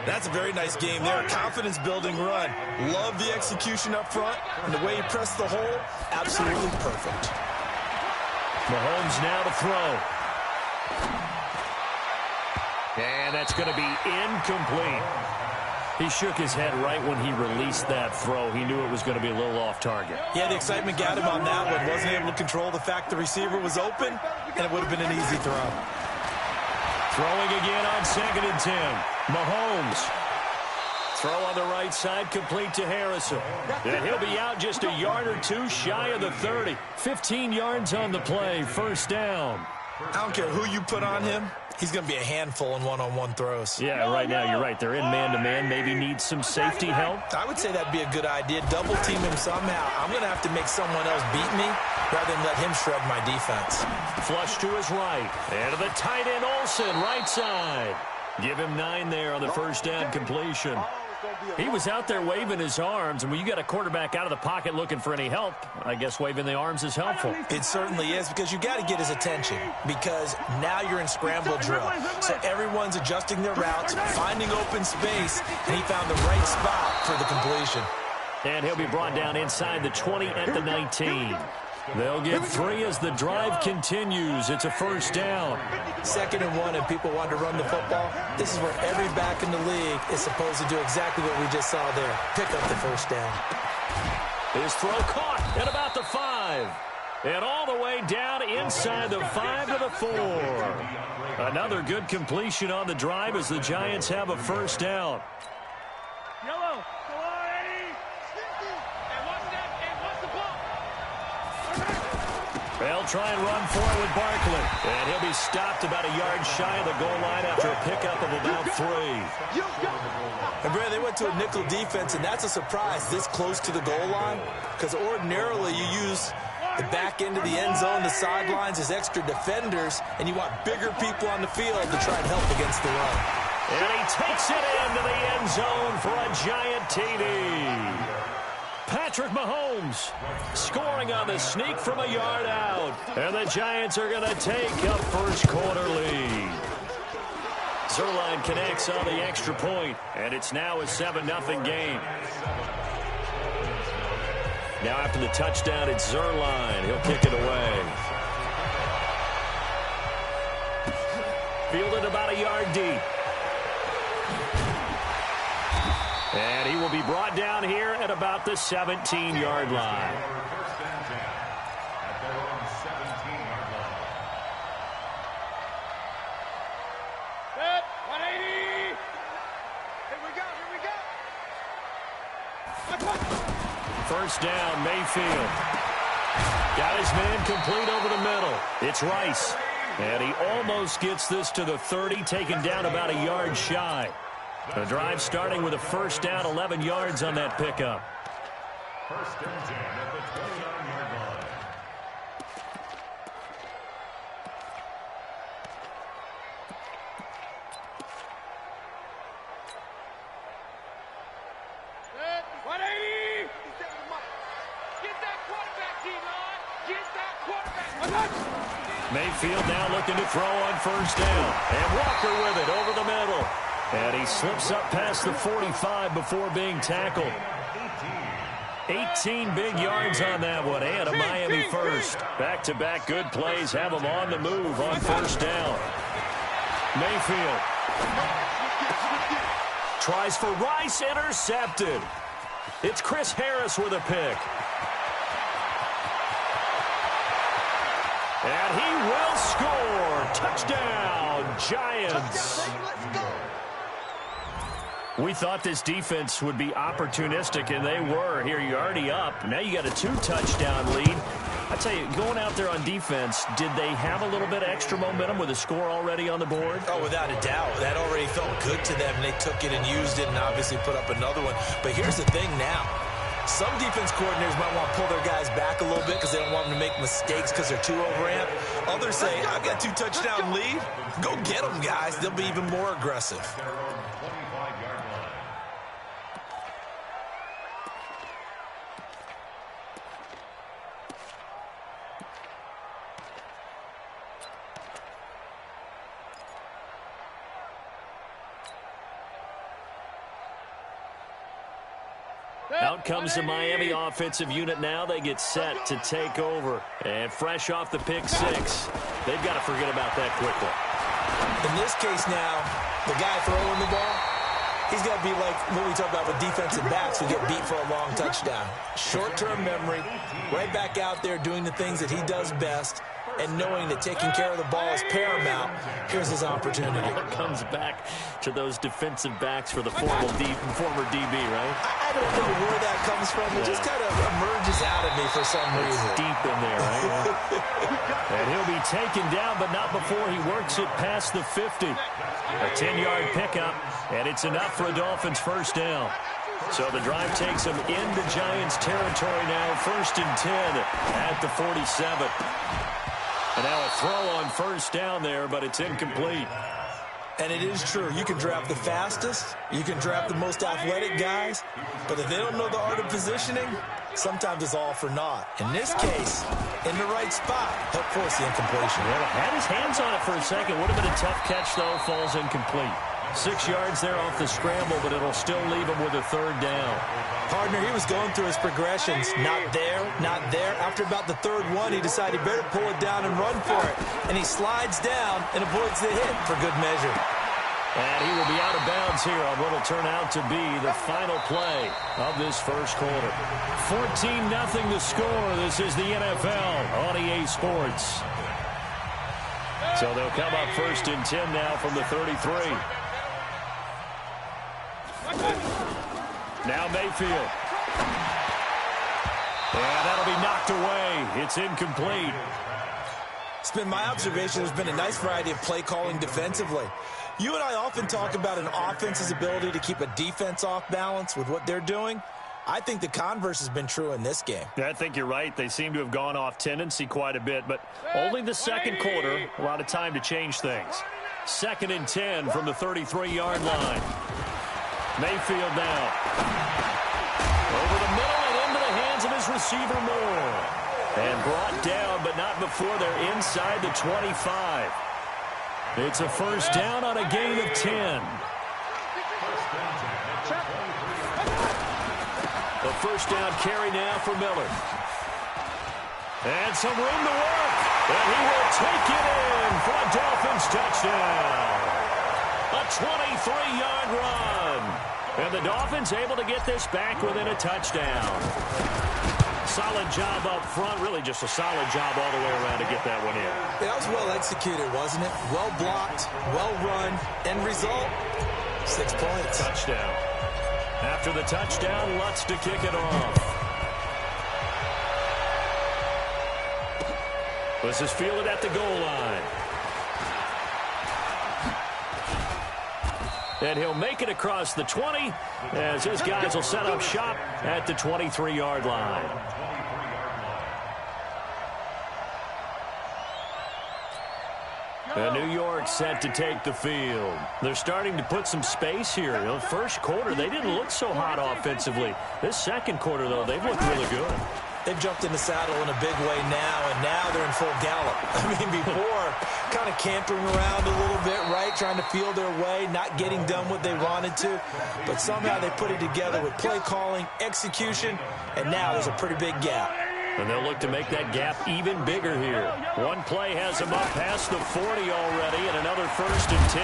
That's a very nice game there. Confidence-building run. Love the execution up front. And the way he pressed the hole, absolutely perfect. Mahomes now to throw. And that's going to be incomplete. He shook his head right when he released that throw. He knew it was going to be a little off target. Yeah, the excitement got him on that one. Wasn't able to control the fact the receiver was open, and it would have been an easy throw. Throwing again on 2nd and 10. Mahomes. Throw on the right side, complete to Harrison. And he'll be out just a yard or two shy of the 30. 15 yards on the play, 1st down. I don't care who you put on him. He's going to be a handful in one-on-one throws. Yeah, right now you're right. They're in man-to-man. Maybe need some safety help. I would say that'd be a good idea. Double team him somehow. I'm going to have to make someone else beat me rather than let him shred my defense. Flush to his right. And to the tight end, Olsen, right side. Give him 9 there on the 1st down completion. He was out there waving his arms, and when you got a quarterback out of the pocket looking for any help, I guess waving the arms is helpful. It certainly is, because you got to get his attention, because now you're in scramble drill. So everyone's adjusting their routes, finding open space, and he found the right spot for the completion. And he'll be brought down inside the 20 at the 19. They'll get 3 as the drive continues. It's a 1st down. 2nd and 1, and people want to run the football. This is where every back in the league is supposed to do exactly what we just saw there. Pick up the 1st down. His throw caught at about the 5. And all the way down inside the 5 to the 4. Another good completion on the drive as the Giants have a 1st down. Yellow. Go on, Eddie. And watch that. And watch the ball. They'll try and run for it with Barkley. And he'll be stopped about a yard shy of the goal line after a pickup of about 3. And, Brad, they went to a nickel defense, and that's a surprise this close to the goal line, because ordinarily you use the back end of the end zone, the sidelines as extra defenders, and you want bigger people on the field to try and help against the run. And he takes it into the end zone for a giant TD. Patrick Mahomes scoring on the sneak from a yard out. And the Giants are going to take a 1st quarter lead. Zuerlein connects on the extra point, and it's now a 7-0 game. Now after the touchdown, it's Zuerlein. He'll kick it away. Fielded about a yard deep. And he will be brought down here at about the 17-yard line. Set. 180. Here we go. first down, Mayfield. Got his man complete over the middle. It's Rice. And he almost gets this to the 30, taken down about a yard shy. The drive starting with a first down, 11 yards on that pickup. First and 10 at the 29-yard line. Set. 180. Get that quarterback, D-line. Get that quarterback. Mayfield now looking to throw on first down. And Walker with it over the middle. And he slips up past the 45 before being tackled. 18 big yards on that one, and a Miami first. Back-to-back good plays have them on the move on first down. Mayfield tries for Rice, intercepted. It's Chris Harris with a pick. And he will score. Touchdown, Giants. We thought this defense would be opportunistic, and they were. Here, you're already up. Now you got a 2-touchdown lead. I tell you, going out there on defense, did they have a little bit of extra momentum with a score already on the board? Oh, without a doubt. That already felt good to them. They took it and used it and obviously put up another one. But here's the thing now. Some defense coordinators might want to pull their guys back a little bit because they don't want them to make mistakes because they're too overamped. Others say, I've got 2-touchdown lead. Go get them, guys. They'll be even more aggressive. Out comes the Miami offensive unit now. They get set to take over. And fresh off the pick six, they've got to forget about that quickly. In this case now, the guy throwing the ball, he's got to be like what we talk about with defensive backs who get beat for a long touchdown. Short-term memory, right back out there doing the things that he does best, and knowing that taking care of the ball is paramount. Here's his opportunity. Comes back to those defensive backs for the former DB, right? I don't know where that comes from. It just kind of emerges out of me for some reason. It's deep in there, right? And he'll be taken down, but not before he works it past the 50. A 10-yard pickup, and it's enough for a Dolphins first down. So the drive takes them into Giants territory now, first and 10 at the 47. And now a throw on first down there, but it's incomplete. And it is true. You can draft the fastest. You can draft the most athletic guys. But if they don't know the art of positioning, sometimes it's all for naught. In this case, in the right spot, help force the incompletion. Well, had his hands on it for a second. Would have been a tough catch, though. Falls incomplete. 6 yards there off the scramble, but it'll still leave him with a third down. Partner, he was going through his progressions. Not there, not there. After about the third one, he decided he better pull it down and run for it. And he slides down and avoids the hit for good measure. And he will be out of bounds here on what will turn out to be the final play of this first quarter. 14-0 the score. This is the NFL on EA Sports. So they'll come up first and 10 now from the 33. Now Mayfield. And that'll be knocked away. It's incomplete. It's been my observation. There's been a nice variety of play calling defensively. You and I often talk about an offense's ability to keep a defense off balance with what they're doing. I think the converse has been true in this game. Yeah, I think you're right. They seem to have gone off tendency quite a bit, but only the second quarter, a lot of time to change things. 2nd and 10 from the 33-yard line. Mayfield now. Over the middle and into the hands of his receiver Moore. And brought down, but not before they're inside the 25. It's a first down on a gain of 10. The first down carry now for Miller. And some room to work. And he will take it in for a Dolphins touchdown. A 23-yard run. And the Dolphins able to get this back within a touchdown. Solid job up front. Really just a solid job all the way around to get that one in. That was well executed, wasn't it? Well blocked, well run. End result, 6 points. Touchdown. After the touchdown, Lutz to kick it off. This is fielded at the goal line. And he'll make it across the 20 as his guys will set up shop at the 23-yard line. And New York set to take the field. They're starting to put some space here. You know, first quarter, they didn't look so hot offensively. This second quarter, though, they've looked really good. They've jumped in the saddle in a big way now, and now they're in full gallop. I mean, before, kind of cantering around a little bit, right, trying to feel their way, not getting done what they wanted to. But somehow they put it together with play calling, execution, and now there's a pretty big gap. And they'll look to make that gap even bigger here. One play has him up past the 40 already, and another 1st and 10.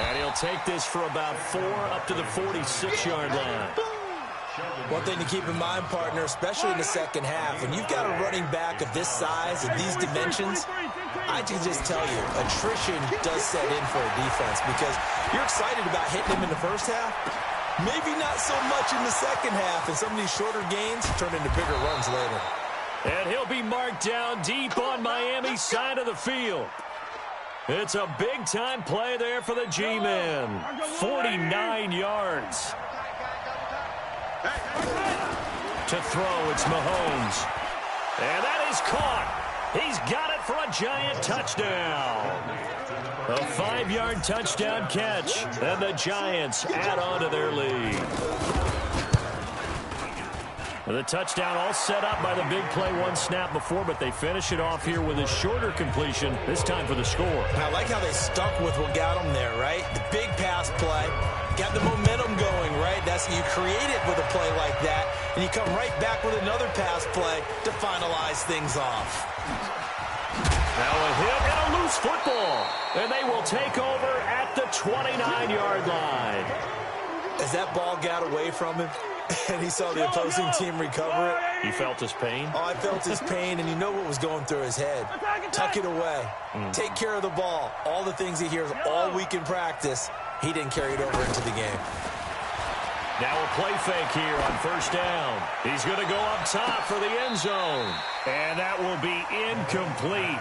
And he'll take this for about 4 up to the 46-yard line. One thing to keep in mind, partner, especially in the second half, when you've got a running back of this size and these dimensions, I can just tell you, attrition does set in for a defense because you're excited about hitting him in the first half. Maybe not so much in the second half, and some of these shorter gains turn into bigger runs later. And he'll be marked down deep on Miami's side of the field. It's a big-time play there for the G-men. 49 yards. To throw, it's Mahomes. And that is caught. He's got it for a giant touchdown. A 5-yard touchdown catch. And the Giants add on to their lead. And the touchdown all set up by the big play one snap before, but they finish it off here with a shorter completion, this time for the score. I like how they stuck with what got them there, right? The big pass play, got the momentum going, right? That's you create it with a play like that, and you come right back with another pass play to finalize things off. Now a hit and a loose football, and they will take over at the 29-yard line. As that ball got away from him, and he saw the opposing team recover it. You felt his pain? Oh, I felt his pain, and you know what was going through his head. Tuck it away. Take care of the ball. All the things he hears all week in practice, he didn't carry it over into the game. Now a play fake here on 1st down. He's going to go up top for the end zone. And that will be incomplete.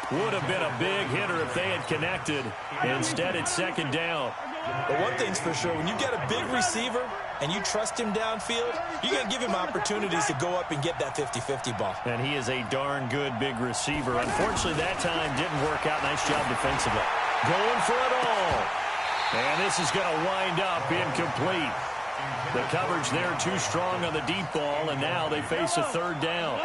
Would have been a big hitter if they had connected. Instead, it's 2nd down. But one thing's for sure, when you get a big receiver and you trust him downfield, you got to give him opportunities to go up and get that 50-50 ball. And he is a darn good big receiver. Unfortunately, that time didn't work out. Nice job defensively. Going for it all. And this is going to wind up incomplete. The coverage there too strong on the deep ball, and now they face a 3rd down.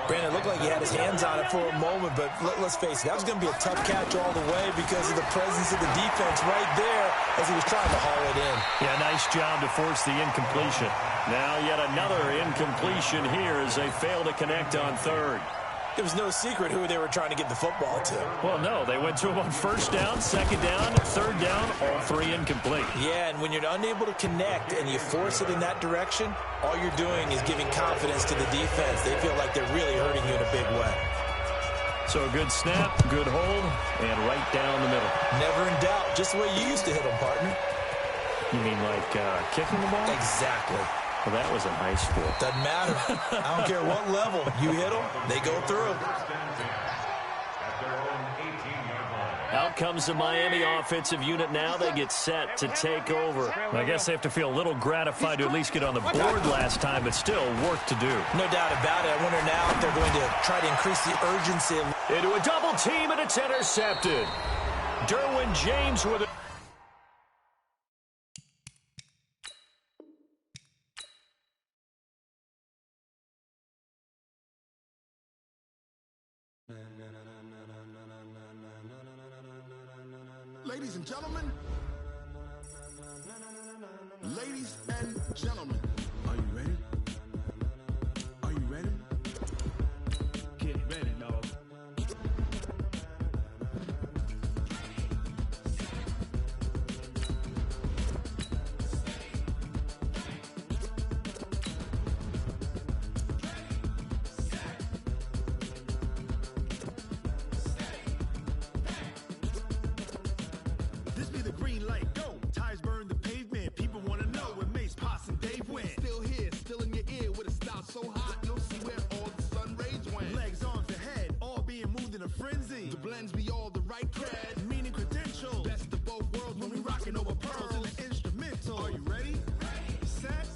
Brandon, it looked like he had his hands on it for a moment, but let's face it, that was going to be a tough catch all the way because of the presence of the defense right there as he was trying to haul it in. Yeah, nice job to force the incompletion. Now yet another incompletion here as they fail to connect on 3rd. It was no secret who they were trying to get the football to. Well, no, they went to him on 1st down, 2nd down, 3rd down, all 3 incomplete. Yeah, and when you're unable to connect and you force it in that direction, all you're doing is giving confidence to the defense. They feel like they're really hurting you in a big way. So a good snap, good hold, and right down the middle. Never in doubt. Just the way you used to hit them, partner. You mean like kicking the ball? Exactly. Well, that was in high school. Doesn't matter. I don't care what level. You hit them, they go through. Out comes the Miami offensive unit now. They get set to take over. I guess they have to feel a little gratified to at least get on the board last time, but still work to do. No doubt about it. I wonder now if they're going to try to increase the urgency. Into a double team, and it's intercepted. Derwin James with it. Ladies and gentlemen, are you ready? Are you ready? Get ready, dog. This be the green light, go. Tires burn the pavement. People want to know where Mace, Pops, and Dave went. Still here, still in your ear with a style so hot, you'll see where all the sun rays went. Legs, arms, and head, all being moved in a frenzy. The blends be all the right cred, meaning credentials. Best of both worlds when we rockin' over pearls in the instrumental. Are you ready? Set,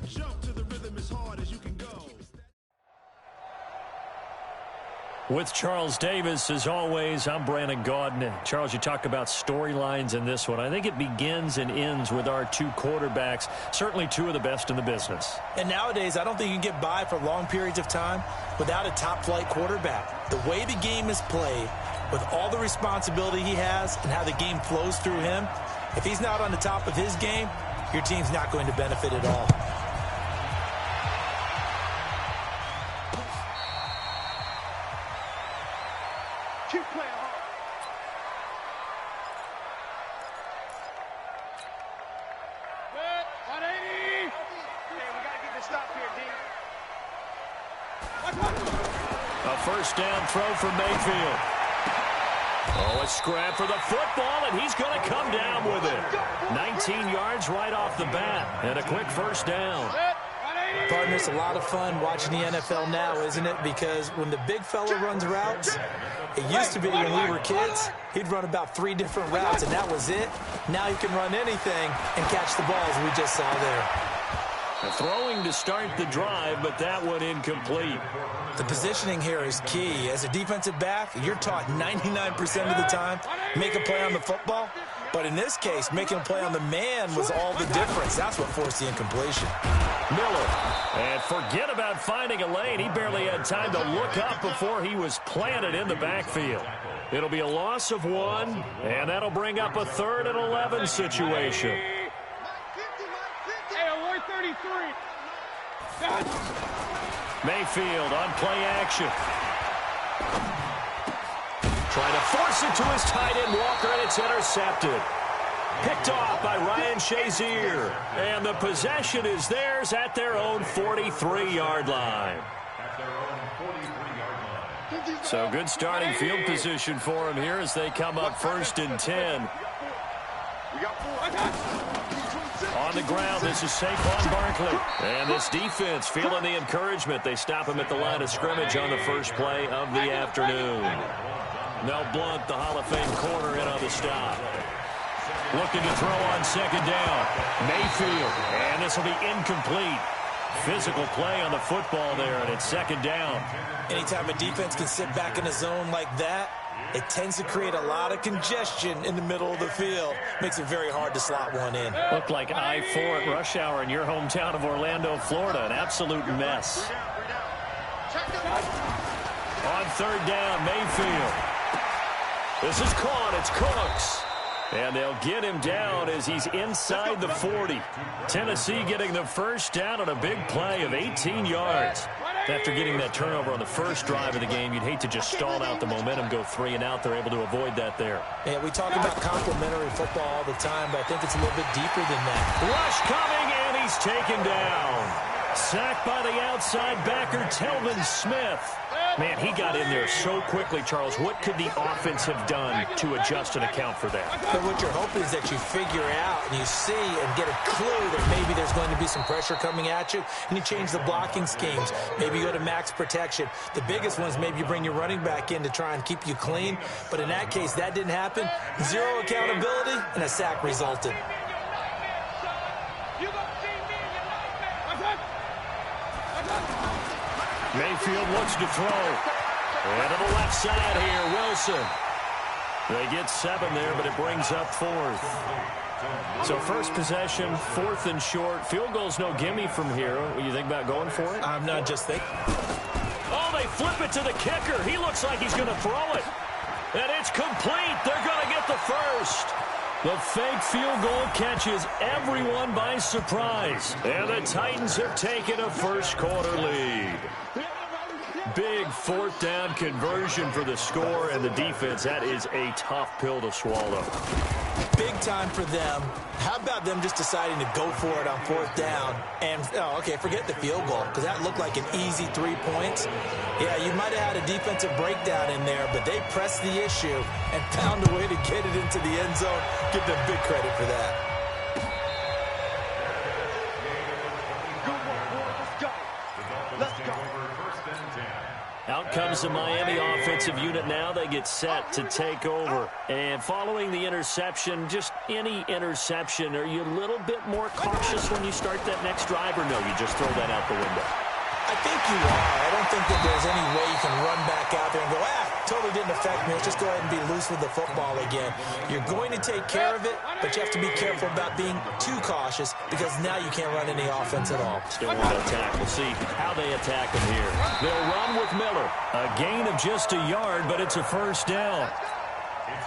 jump to the rhythm as hard as you can go. With Charles Davis, as always, I'm Brandon Gaudin. Charles, you talk about storylines in this one. I think it begins and ends with our two quarterbacks, certainly two of the best in the business. And nowadays, I don't think you can get by for long periods of time without a top-flight quarterback. The way the game is played, with all the responsibility he has and how the game flows through him, if he's not on the top of his game, your team's not going to benefit at all. Keep playing hard. Good. 180. Hey, we got to get the stop here, D. A first down throw for Mayfield. Oh, a scrap for the football, and he's going to come down with it. 19 yards right off the bat, and a quick first down. Partner, it's a lot of fun watching the NFL now, isn't it? Because when the big fella runs routes, it used to be when we were kids, he'd run about 3 different routes, and that was it. Now he can run anything and catch the balls we just saw there. Throwing to start the drive, but that one incomplete. The positioning here is key. As a defensive back, you're taught 99% of the time, make a play on the football. But in this case, making a play on the man was all the difference. That's what forced the incompletion. Miller. And forget about finding a lane. He barely had time to look up before he was planted in the backfield. It'll be a loss of 1, and that'll bring up a 3rd and 11 situation. Hey, 133. Mayfield on play action. Trying to force it to his tight end, Walker, and it's intercepted. Picked off by Ryan Shazier. And the possession is theirs at their own 43-yard line. So good starting field position for him here as they come up 1st and 10. On the ground, this is Saquon Barkley. And this defense feeling the encouragement. They stop him at the line of scrimmage on the first play of the afternoon. Mel Blount, the Hall of Fame corner, in on the stop. Looking to throw on 2nd down. Mayfield, and this will be incomplete. Physical play on the football there, and it's 2nd down. Anytime a defense can sit back in a zone like that, it tends to create a lot of congestion in the middle of the field. Makes it very hard to slot one in. Looked like I-4 at rush hour in your hometown of Orlando, Florida. An absolute mess. On 3rd down, Mayfield. This is caught. It's Cooks. And they'll get him down as he's inside the 40. Tennessee getting the first down on a big play of 18 yards. After getting that turnover on the first drive of the game, you'd hate to just stall out the momentum, go 3 and out. They're able to avoid that there. Yeah, we talk about complementary football all the time, but I think it's a little bit deeper than that. Rush coming, and he's taken down. Sacked by the outside backer, Telvin Smith. Man, he got in there so quickly, Charles. What could the offense have done to adjust and account for that? But what you're hoping is that you figure out and you see and get a clue that maybe there's going to be some pressure coming at you, and you change the blocking schemes. Maybe you go to max protection. The biggest one is maybe you bring your running back in to try and keep you clean. But in that case, that didn't happen. 0 accountability, and a sack resulted. Mayfield looks to throw. And to the left side here, Wilson. They get 7 there, but it brings up 4th. So first possession, 4th and short. Field goal's no gimme from here. What do you think about going for it? I'm not just thinking. Oh, they flip it to the kicker. He looks like he's going to throw it. And it's complete. They're going to get the first. The fake field goal catches everyone by surprise. And the Titans have taken a first-quarter lead. Big 4th down conversion for the score, and the defense, that is a tough pill to swallow. Big time for them. How about them just deciding to go for it on 4th down? And, okay, forget the field goal, because that looked like an easy 3 points. Yeah, you might have had a defensive breakdown in there, but they pressed the issue and found a way to get it into the end zone. Give them big credit for that. Out comes the Miami offensive unit now. They get set to take over. And following the interception, just any interception, are you a little bit more cautious when you start that next drive, or no, you just throw that out the window? I think you are. I don't think that there's any way you can run back out there and go, totally didn't affect me. Let's just go ahead and be loose with the football again. You're going to take care of it, but you have to be careful about being too cautious because now you can't run any offense at all. Still want to attack. We'll see how they attack him here. They'll run with Miller. A gain of just a yard, but it's a first down.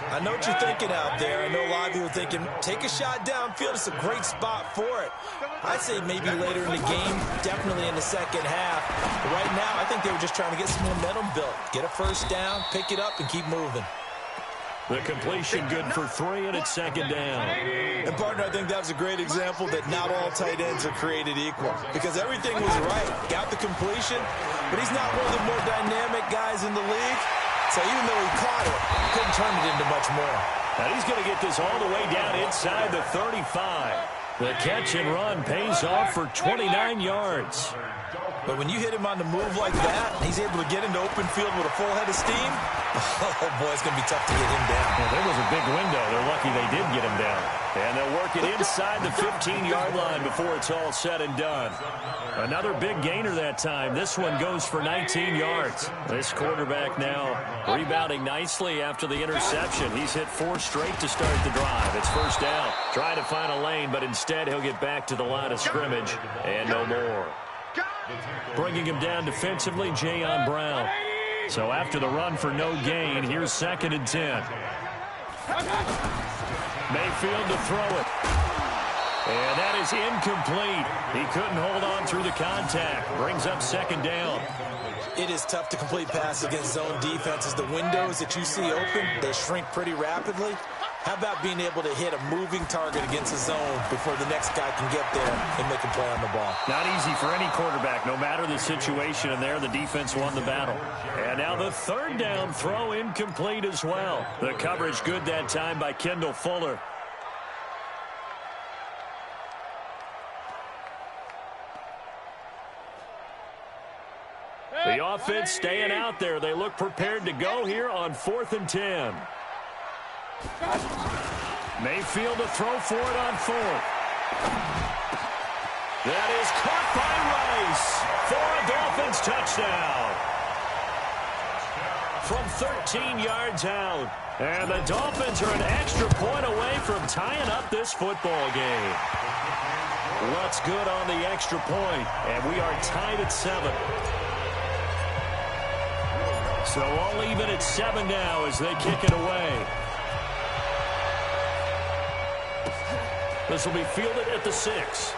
I know what you're thinking out there. I know a lot of you are thinking, take a shot downfield. It's a great spot for it. I'd say maybe later in the game, definitely in the second half. But right now, I think they were just trying to get some momentum built. Get a first down, pick it up, and keep moving. The completion good for 3, and it's second down. And, partner, I think that was a great example that not all tight ends are created equal because everything was right. Got the completion, but he's not one of the more dynamic guys in the league. So even though he caught it, he couldn't turn it into much more. And he's going to get this all the way down inside the 35. The catch and run pays off for 29 yards. But when you hit him on the move like that, he's able to get into open field with a full head of steam, oh, boy, it's going to be tough to get him down. Well, there was a big window. They're lucky they did get him down. And they'll work it inside the 15-yard line before it's all said and done. Another big gainer that time. This one goes for 19 yards. This quarterback now rebounding nicely after the interception. He's hit 4 straight to start the drive. It's first down. Trying to find a lane, but instead he'll get back to the line of scrimmage and no more. Bringing him down defensively, Jayon Brown. So after the run for no gain, here's 2nd and 10. Mayfield to throw it. And that is incomplete. He couldn't hold on through the contact. Brings up 2nd down. It is tough to complete passes against zone defenses. The windows that you see open, they shrink pretty rapidly. How about being able to hit a moving target against a zone before the next guy can get there and make a play on the ball? Not easy for any quarterback, no matter the situation. And there, the defense won the battle. And now the 3rd down throw incomplete as well. The coverage good that time by Kendall Fuller. The offense staying out there. They look prepared to go here on 4th and 10. Mayfield to throw for it on 4th. That is caught by Rice for a Dolphins touchdown. From 13 yards out. And the Dolphins are an extra point away from tying up this football game. What's good on the extra point? And we are tied at 7. So all even at 7 now as they kick it away. This will be fielded at the 6.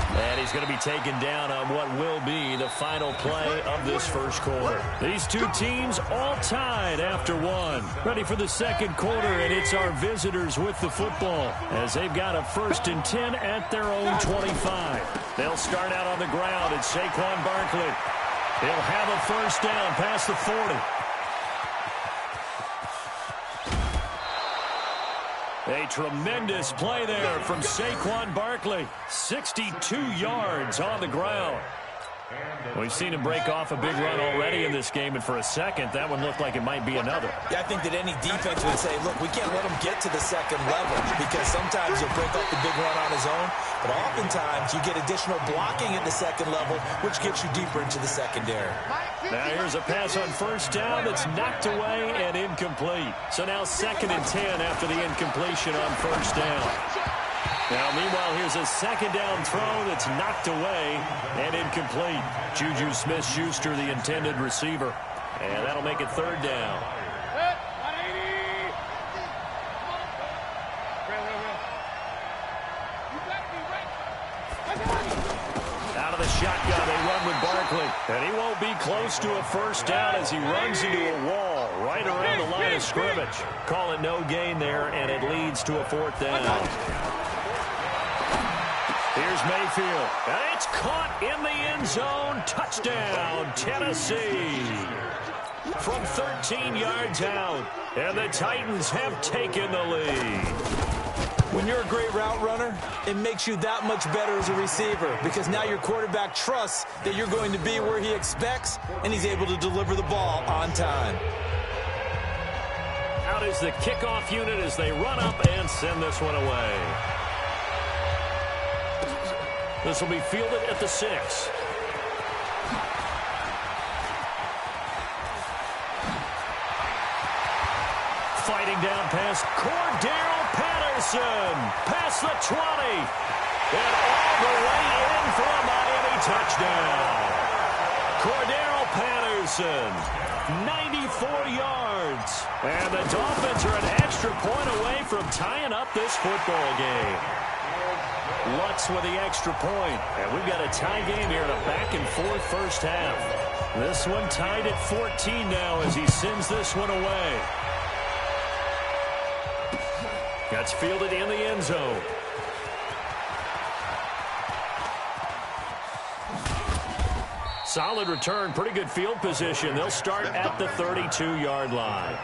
And he's going to be taken down on what will be the final play of this first quarter. These two teams all tied after 1. Ready for the second quarter, and it's our visitors with the football as they've got a 1st and 10 at their own 25. They'll start out on the ground at Saquon Barkley. He'll have a first down past the 40. A tremendous play there from Saquon Barkley. 62 yards on the ground. We've seen him break off a big run already in this game, and for a second, that one looked like it might be another. Yeah, I think that any defense would say, look, we can't let him get to the second level because sometimes he'll break off the big run on his own, but oftentimes you get additional blocking at the second level, which gets you deeper into the secondary. Now here's a pass on first down that's knocked away and incomplete. So now 2nd and 10 after the incompletion on first down. Now, meanwhile, here's a 2nd down throw that's knocked away and incomplete. Juju Smith-Schuster, the intended receiver. And that'll make it 3rd down. Out of the shotgun, they run with Barkley. And he won't be close to a first down as he runs into a wall right around the line of scrimmage. Call it no gain there, and it leads to a 4th down. Here's Mayfield. And it's caught in the end zone. Touchdown, Tennessee. from 13 yards out. And the Titans have taken the lead. When you're a great route runner, it makes you that much better as a receiver because now your quarterback trusts that you're going to be where he expects, and he's able to deliver the ball on time. Out is the kickoff unit as they run up and send this one away. This will be fielded at the 6. Fighting down past Cordero Patterson. Past the 20. And all the way in for a Miami touchdown. Cordero Patterson, 94 yards. And the Dolphins are an extra point away from tying up this football game. Lutz with the extra point. And we've got a tie game here in a back-and-forth first half. This one tied at 14 now as he sends this one away. That's fielded in the end zone. Solid return, pretty good field position. They'll start at the 32-yard line.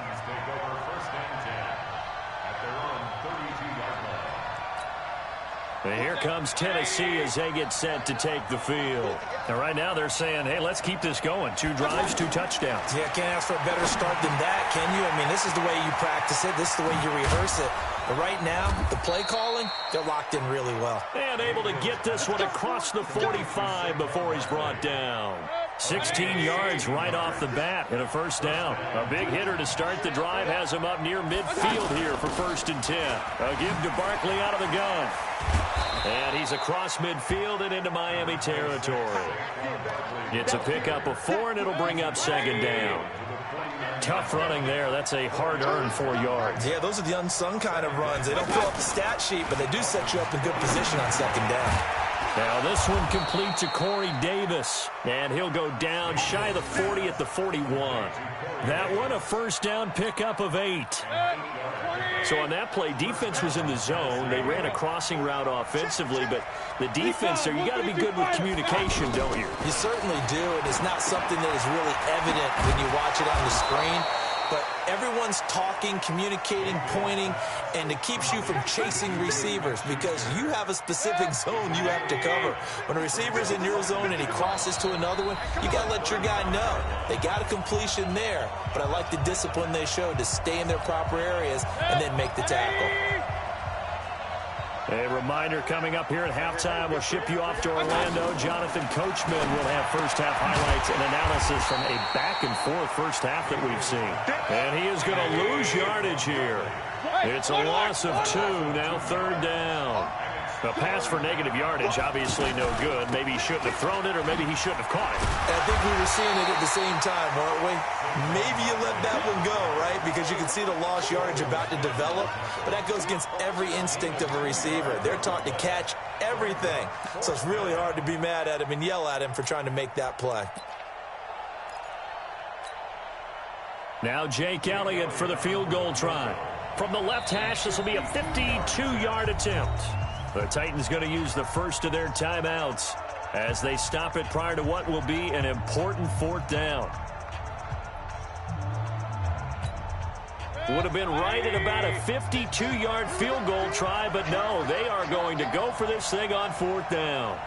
And here comes Tennessee as they get set to take the field. And right now they're saying, hey, let's keep this going. 2 drives, 2 touchdowns. Yeah, can't ask for a better start than that, can you? I mean, this is the way you practice it. This is the way you rehearse it. But right now, the play calling, they're locked in really well. And able to get this one across the 45 before he's brought down. 16 yards right off the bat and a first down. A big hitter to start the drive has him up near midfield here for 1st and 10. A give to Barkley out of the gun. And he's across midfield and into Miami territory. It's a pickup of 4, and it'll bring up 2nd down. Tough running there. That's a hard-earned 4 yards. Yeah, those are the unsung kind of runs. They don't fill up the stat sheet, but they do set you up in good position on 2nd down. Now this one complete to Corey Davis, and he'll go down shy of the 40 at the 41. That one a first down pickup of 8. So on that play, defense was in the zone. They ran a crossing route offensively, but the defense there, you got to be good with communication, don't you? You certainly do, and it's not something that is really evident when you watch it on the screen. But everyone's talking, communicating, pointing, and it keeps you from chasing receivers because you have a specific zone you have to cover. When a receiver's in your zone and he crosses to another one, you got to let your guy know. They got a completion there, but I like the discipline they showed to stay in their proper areas and then make the tackle. A reminder coming up here at halftime. We'll ship you off to Orlando. Jonathan Coachman will have first-half highlights and analysis from a back-and-forth first half that we've seen. And he is going to lose yardage here. It's a loss of 2, now 3rd down. A pass for negative yardage, obviously no good. Maybe he shouldn't have thrown it, or maybe he shouldn't have caught it. I think we were seeing it at the same time, weren't we? Maybe you let that one go, right? Because you can see the lost yardage about to develop. But that goes against every instinct of a receiver. They're taught to catch everything. So it's really hard to be mad at him and yell at him for trying to make that play. Now Jake Elliott for the field goal try. From the left hash, this will be a 52-yard attempt. The Titans going to use the first of their timeouts as they stop it prior to what will be an important 4th down. Would have been right at about a 52-yard field goal try, but no, they are going to go for this thing on 4th down.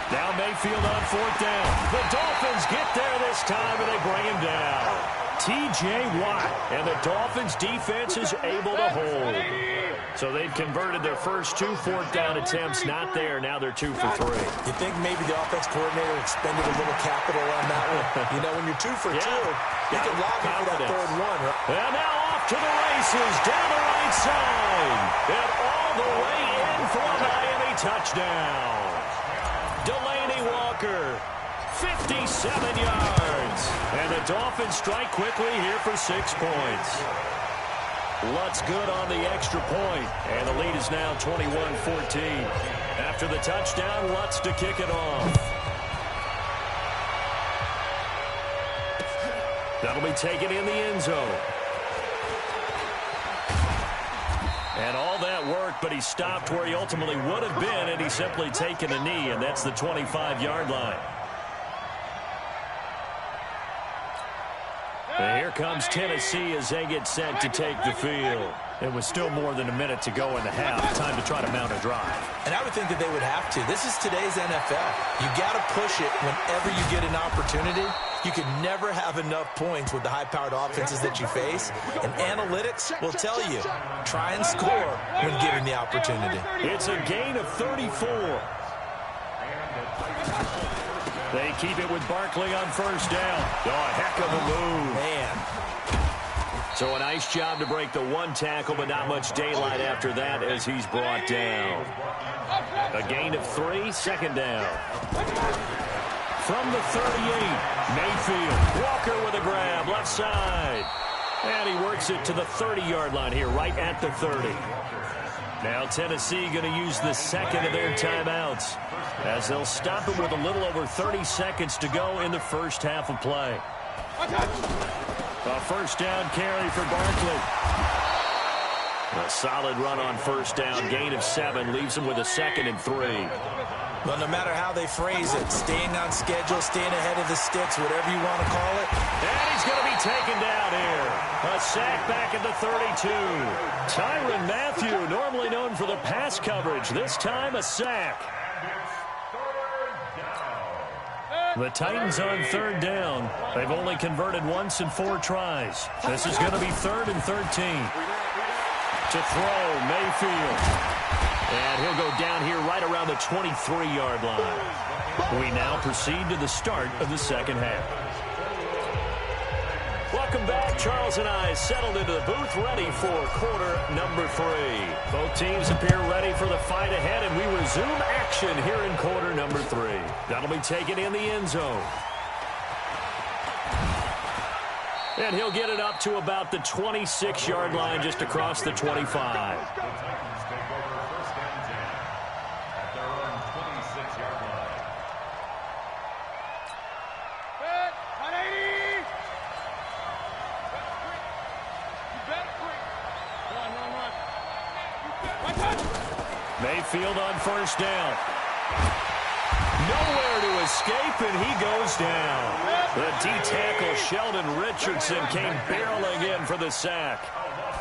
Now Mayfield on 4th down. The Dolphins get there this time, and they bring him down. T.J. Watt, and the Dolphins' defense is able to hold. So they've converted their first 2 4th down attempts. Not there. Now they're 2 for 3. You think maybe the offense coordinator expended a little capital on that one? You know, when you're 2 for 2, you can lobby for that 3rd one, right? And now off to the races, down the right side. And all the way in for a Miami touchdown. Delaney Walker, 57 yards. And the Dolphins strike quickly here for 6 points. Lutz good on the extra point. And the lead is now 21-14. After the touchdown, Lutz to kick it off. That'll be taken in the end zone. And all that worked, but he stopped where he ultimately would have been, and he's simply taken a knee, and that's the 25-yard line. And here comes Tennessee as they get set to take the field. It was still more than a minute to go in the half. Time to try to mount a drive. And I would think that they would have to. This is today's NFL. You got to push it whenever you get an opportunity. You can never have enough points with the high-powered offenses that you face. And analytics will tell you, try and score when given the opportunity. It's a gain of 34. They keep it with Barkley on first down. Oh, a heck of a move. Man. So a nice job to break the one tackle, but not much daylight after that as he's brought down. A gain of 3, second down. From the 38, Mayfield. Walker with a grab, left side. And he works it to the 30-yard line here, right at the 30. Now Tennessee going to use the second of their timeouts as they'll stop it with a little over 30 seconds to go in the first half of play. A first down carry for Barkley. A solid run on first down, gain of 7, leaves him with a 2nd and 3. Well, no matter how they phrase it, staying on schedule, staying ahead of the sticks, whatever you want to call it. And he's going to be taken down here. A sack back at the 32. Tyrann Mathieu, normally known for the pass coverage, this time a sack. The Titans on third down. They've only converted once in 4 tries. This is going to be 3rd and 13. To throw, Mayfield. And he'll go down here right around the 23-yard line. We now proceed to the start of the second half. Welcome back. Charles and I settled into the booth, ready for quarter number 3. Both teams appear ready for the fight ahead, and we resume action here in quarter number 3. That'll be taken in the end zone. And he'll get it up to about the 26-yard line, just across the 25. Mayfield on first down. Nowhere to escape, and he goes down. The D-tackle Sheldon Richardson came barreling in for the sack.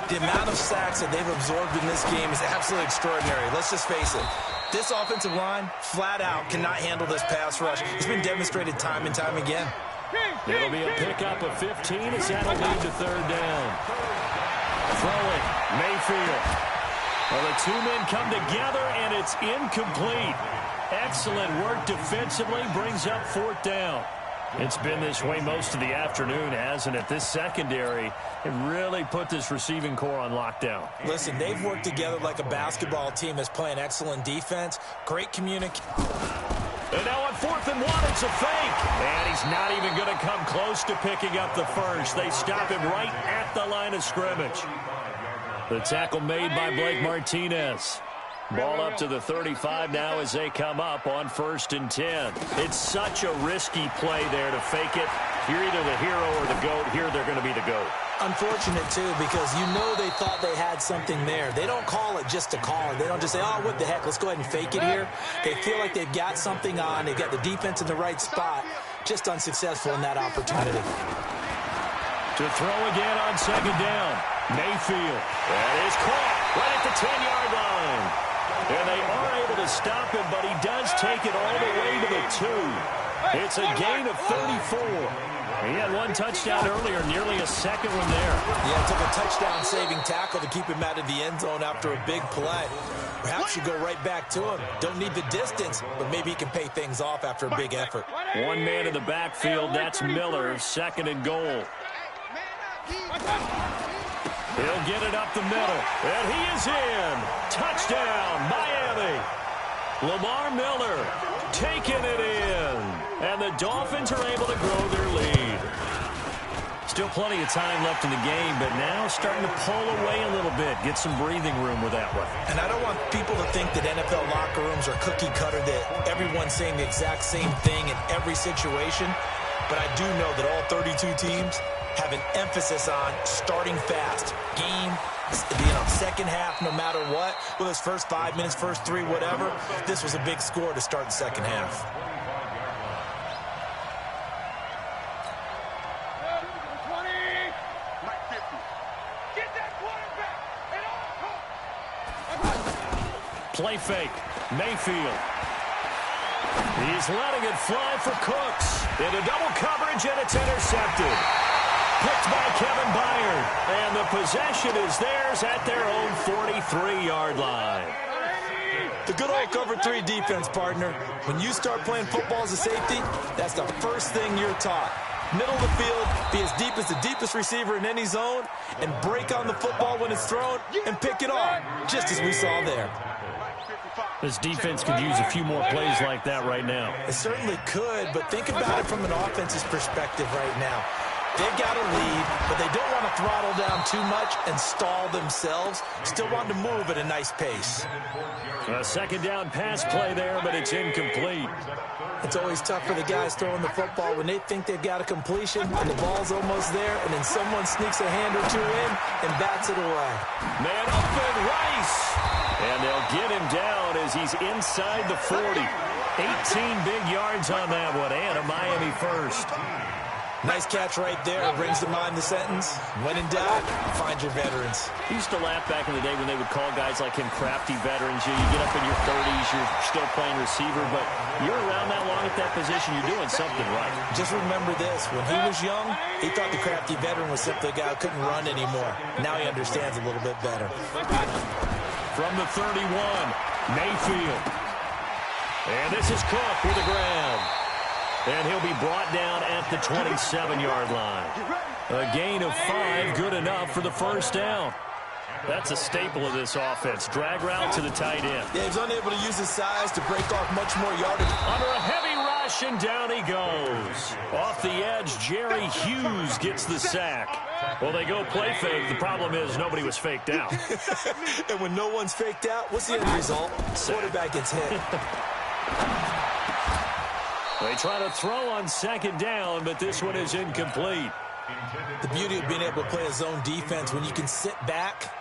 The amount of sacks that they've absorbed in this game is absolutely extraordinary. Let's just face it. This offensive line, flat out, cannot handle this pass rush. It's been demonstrated time and time again. It'll be a pickup of 15 as that'll lead to third down. Throwing, Mayfield. Well, the two men come together, and it's incomplete. Excellent work defensively, brings up fourth down. It's been this way most of the afternoon, hasn't it? This secondary, it really put this receiving core on lockdown. Listen, they've worked together like a basketball team that's playing excellent defense, great communication. And now on 4th and 1, it's a fake. And he's not even going to come close to picking up the first. They stop him right at the line of scrimmage. The tackle made by Blake Martinez. Ball up to the 35 now as they come up on 1st and 10. It's such a risky play there to fake it. You're either the hero or the GOAT. Here they're going to be the GOAT. Unfortunate, too, because you know they thought they had something there. They don't call it just to call it. They don't just say, oh, what the heck, let's go ahead and fake it here. They feel like they've got something on. They've got the defense in the right spot. Just unsuccessful in that opportunity. To throw again on 2nd down. Mayfield. That is caught right at the 10-yard line. And they are able to stop him, but he does take it all the way to the 2. It's a gain of 34. He had one touchdown earlier, nearly a second one there. Yeah, took a touchdown-saving tackle to keep him out of the end zone after a big play. Perhaps you go right back to him. Don't need the distance, but maybe he can pay things off after a big effort. One man in the backfield, that's Miller, 2nd and goal. He'll get it up the middle, and he is in. Touchdown, Miami. Lamar Miller taking it in, and the Dolphins are able to grow their lead. Still plenty of time left in the game, but now starting to pull away a little bit, get some breathing room with that one. And I don't want people to think that NFL locker rooms are cookie cutter, that everyone's saying the exact same thing in every situation. but I do know that all 32 teams have an emphasis on starting fast. Game, second half, no matter what. Whether it's first 5 minutes, first 3, whatever. This was a big score to start the second half. Play fake. Mayfield. He's letting it fly for Cooks. Into double coverage, and it's intercepted. Picked by Kevin Byard. And the possession is theirs at their own 43-yard line. The good old cover 3 defense, partner. When you start playing football as a safety, that's the first thing you're taught. Middle of the field, be as deep as the deepest receiver in any zone, and break on the football when it's thrown, and pick it off, just as we saw there. This defense could use a few more plays like that right now. It certainly could, but think about it from an offense's perspective right now. They've got a lead, but they don't want to throttle down too much and stall themselves. Still want to move at a nice pace. A second down pass play there, but it's incomplete. It's always tough for the guys throwing the football when they think they've got a completion and the ball's almost there, and then someone sneaks a hand or two in and bats it away. Man open, Rice. And they'll get him down as he's inside the 40. 18 big yards on that one, and a Miami first. Nice catch right there. Brings to mind the sentence, when in doubt, find your veterans. I used to laugh back in the day when they would call guys like him crafty veterans. You get up in your 30s, you're still playing receiver, but you're around that long at that position, you're doing something right. Just remember this. When he was young, he thought the crafty veteran was simply a guy who couldn't run anymore. Now he understands a little bit better. From the 31, Mayfield. And this is Cook with the ground. And he'll be brought down at the 27-yard line. A gain of 5, good enough for the first down. That's a staple of this offense. Drag route to the tight end. Yeah, he's unable to use his size to break off much more yardage. Under a heavy rush, and down he goes. Off the edge, Jerry Hughes gets the sack. Well, they go play fake. The problem is nobody was faked out. And when no one's faked out, what's the end result? Quarterback gets hit. They try to throw on second down, but this one is incomplete. The beauty of being able to play a zone defense, when you can sit back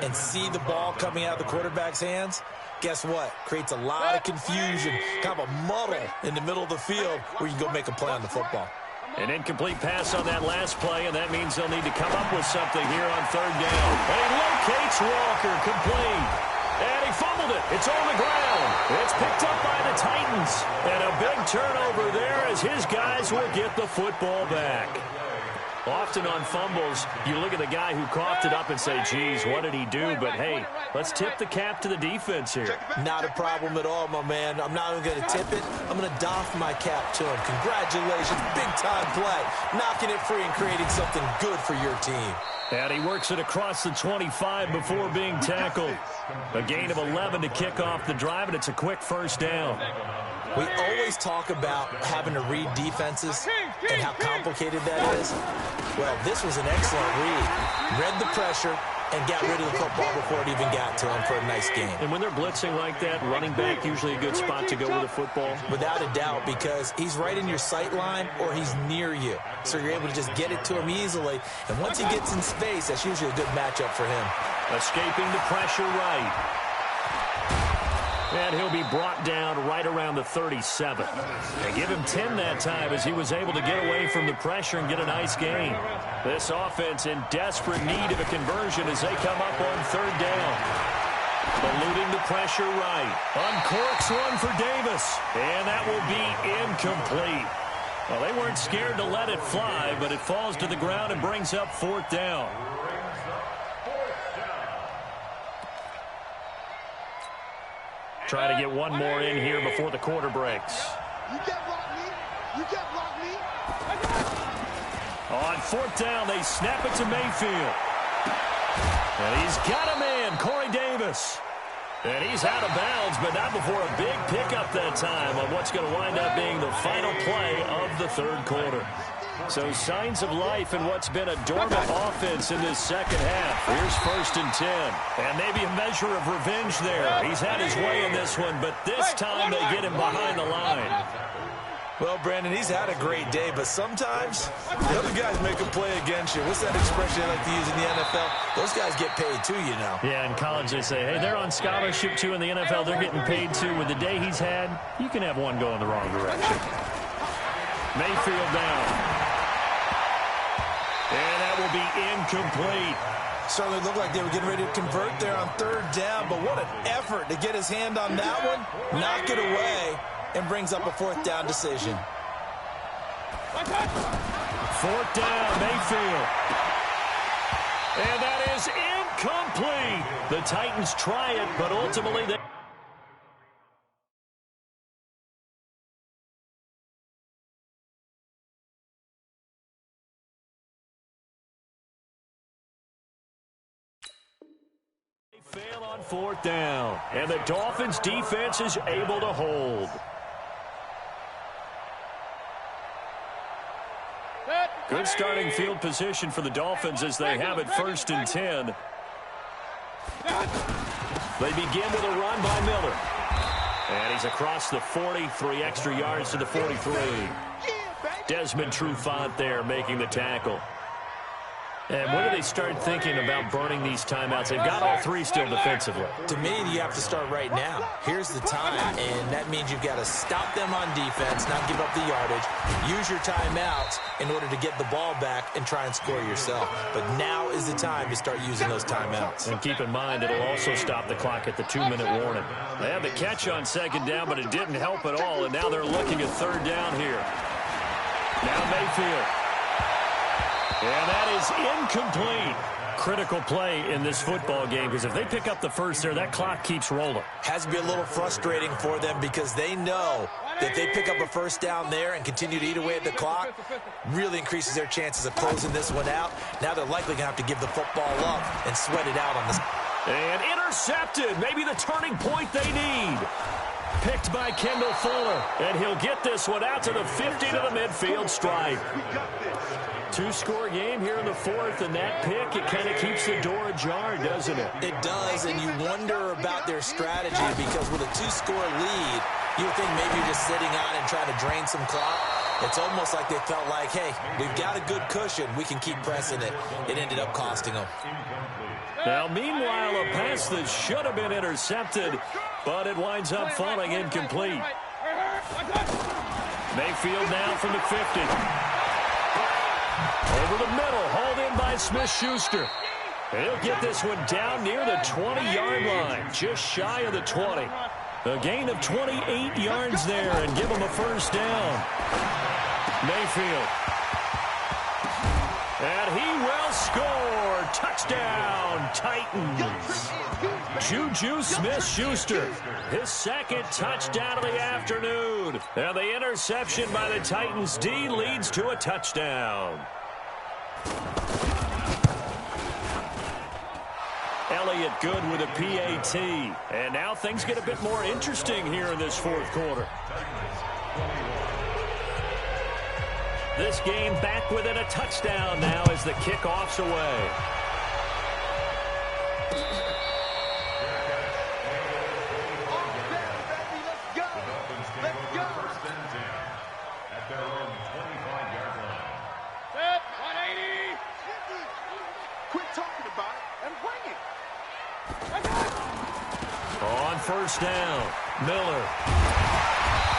and see the ball coming out of the quarterback's hands, guess what? Creates a lot of confusion, kind of a muddle in the middle of the field where you can go make a play on the football. An incomplete pass on that last play, and that means they'll need to come up with something here on third down. And he locates Walker, complete. And he fumbled it. It's on the ground. It's picked up by the Titans. And a big turnover there as his guys will get the football back. Often on fumbles, you look at the guy who coughed it up and say, geez, what did he do? But, hey, let's tip the cap to the defense here. Not a problem at all, my man. I'm not even going to tip it. I'm going to doff my cap to him. Congratulations. Big-time play. Knocking it free and creating something good for your team. And he works it across the 25 before being tackled. A gain of 11 to kick off the drive, and it's a quick first down. We always talk about having to read defenses and how complicated that is. Well, this was an excellent read. Read the pressure and got rid of the football before it even got to him for a nice game. And when they're blitzing like that, running back usually a good spot to go with the football? Without a doubt, because he's right in your sight line or he's near you. So you're able to just get it to him easily. And once he gets in space, that's usually a good matchup for him. Escaping the pressure right. And he'll be brought down right around the 37. They give him 10 that time as he was able to get away from the pressure and get a nice gain. This offense in desperate need of a conversion as they come up on third down. Eluding the pressure right. Uncorks one for Davis. And that will be incomplete. Well, they weren't scared to let it fly, but it falls to the ground and brings up fourth down. Try to get one more in here before the quarter breaks. You can't block me. You can't block me. On fourth down, they snap it to Mayfield. And he's got a man, Corey Davis. And he's out of bounds, but not before a big pickup that time on what's going to wind up being the final play of the third quarter. So signs of life in what's been a dormant offense in this second half. Here's 1st and 10. And maybe a measure of revenge there. He's had his way in this one, but this time they get him behind the line. Well, Brandon, he's had a great day, but sometimes the other guys make a play against you. What's that expression they like to use in the NFL? Those guys get paid too, you know. Yeah, in college they say, hey, they're on scholarship too. In the NFL, they're getting paid too. With the day he's had, you can have one go in the wrong direction. Mayfield down. And that will be incomplete. Certainly looked like they were getting ready to convert there on third down, but what an effort to get his hand on that one, knock it away, and brings up a fourth down decision. Fourth down, Mayfield. And that is incomplete. The Titans try it, but ultimately they... fail on fourth down, and the Dolphins defense is able to hold. Good starting field position for the Dolphins as they have it 1st and 10. They begin with a run by Miller. And he's across the 40, 3 extra yards to the 43. Desmond Trufant there making the tackle. And when do they start thinking about burning these timeouts? They've got all 3 still defensively. To me, you have to start right now. Here's the time, and that means you've got to stop them on defense, not give up the yardage, use your timeouts in order to get the ball back and try and score yourself. But now is the time to start using those timeouts. And keep in mind, it'll also stop the clock at the 2-minute warning. They had the catch on 2nd down, but it didn't help at all, and now they're looking at 3rd down here. Now Mayfield. And that is incomplete. Critical play in this football game, because if they pick up the first there, that clock keeps rolling. Has to be a little frustrating for them because they know that they pick up a first down there and continue to eat away at the clock, really increases their chances of closing this one out. Now they're likely going to have to give the football up and sweat it out on this. And intercepted. Maybe the turning point they need. Picked by Kendall Fuller. And he'll get this one out to the 50 to the midfield stripe. 2-score game here in the 4th, and that pick, it kind of keeps the door ajar, doesn't it? It does, and you wonder about their strategy because with a 2-score lead, you would think maybe you're just sitting on and trying to drain some clock. It's almost like they felt like, hey, we've got a good cushion. We can keep pressing it. It ended up costing them. Now, meanwhile, a pass that should have been intercepted, but it winds up falling incomplete. Mayfield now from the 50. Over the middle, hauled in by Smith-Schuster. He'll get this one down near the 20-yard line, just shy of the 20. A gain of 28 yards there and give him a first down. Mayfield. And he will score. Touchdown, Titans. Juju Smith-Schuster, his 2nd touchdown of the afternoon. And the interception by the Titans D leads to a touchdown. Elliott good with a PAT. And now things get a bit more interesting here in this 4th quarter. This game back within a touchdown now as the kickoff's away. On first down, Miller.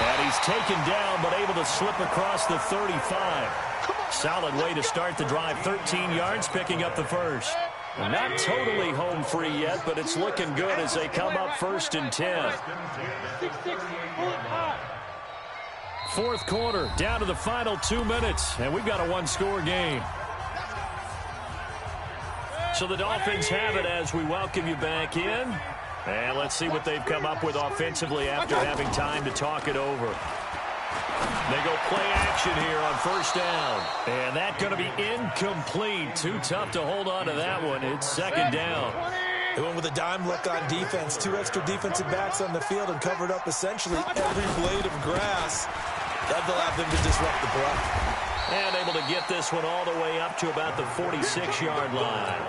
And he's taken down, but able to slip across the 35. Solid way to start the drive. 13 yards, picking up the first. Not totally home free yet, but it's looking good as they come up 1st and 10. 4th quarter, down to the final 2 minutes, and we've got a 1-score game. So the Dolphins have it as we welcome you back in. And let's see what they've come up with offensively after having time to talk it over. They go play action here on first down. And that's going to be incomplete. Too tough to hold on to that one. It's 2nd down. They went with a dime look on defense. 2 extra defensive backs on the field and covered up essentially every blade of grass. That allowed them to disrupt the play. And able to get this one all the way up to about the 46-yard line.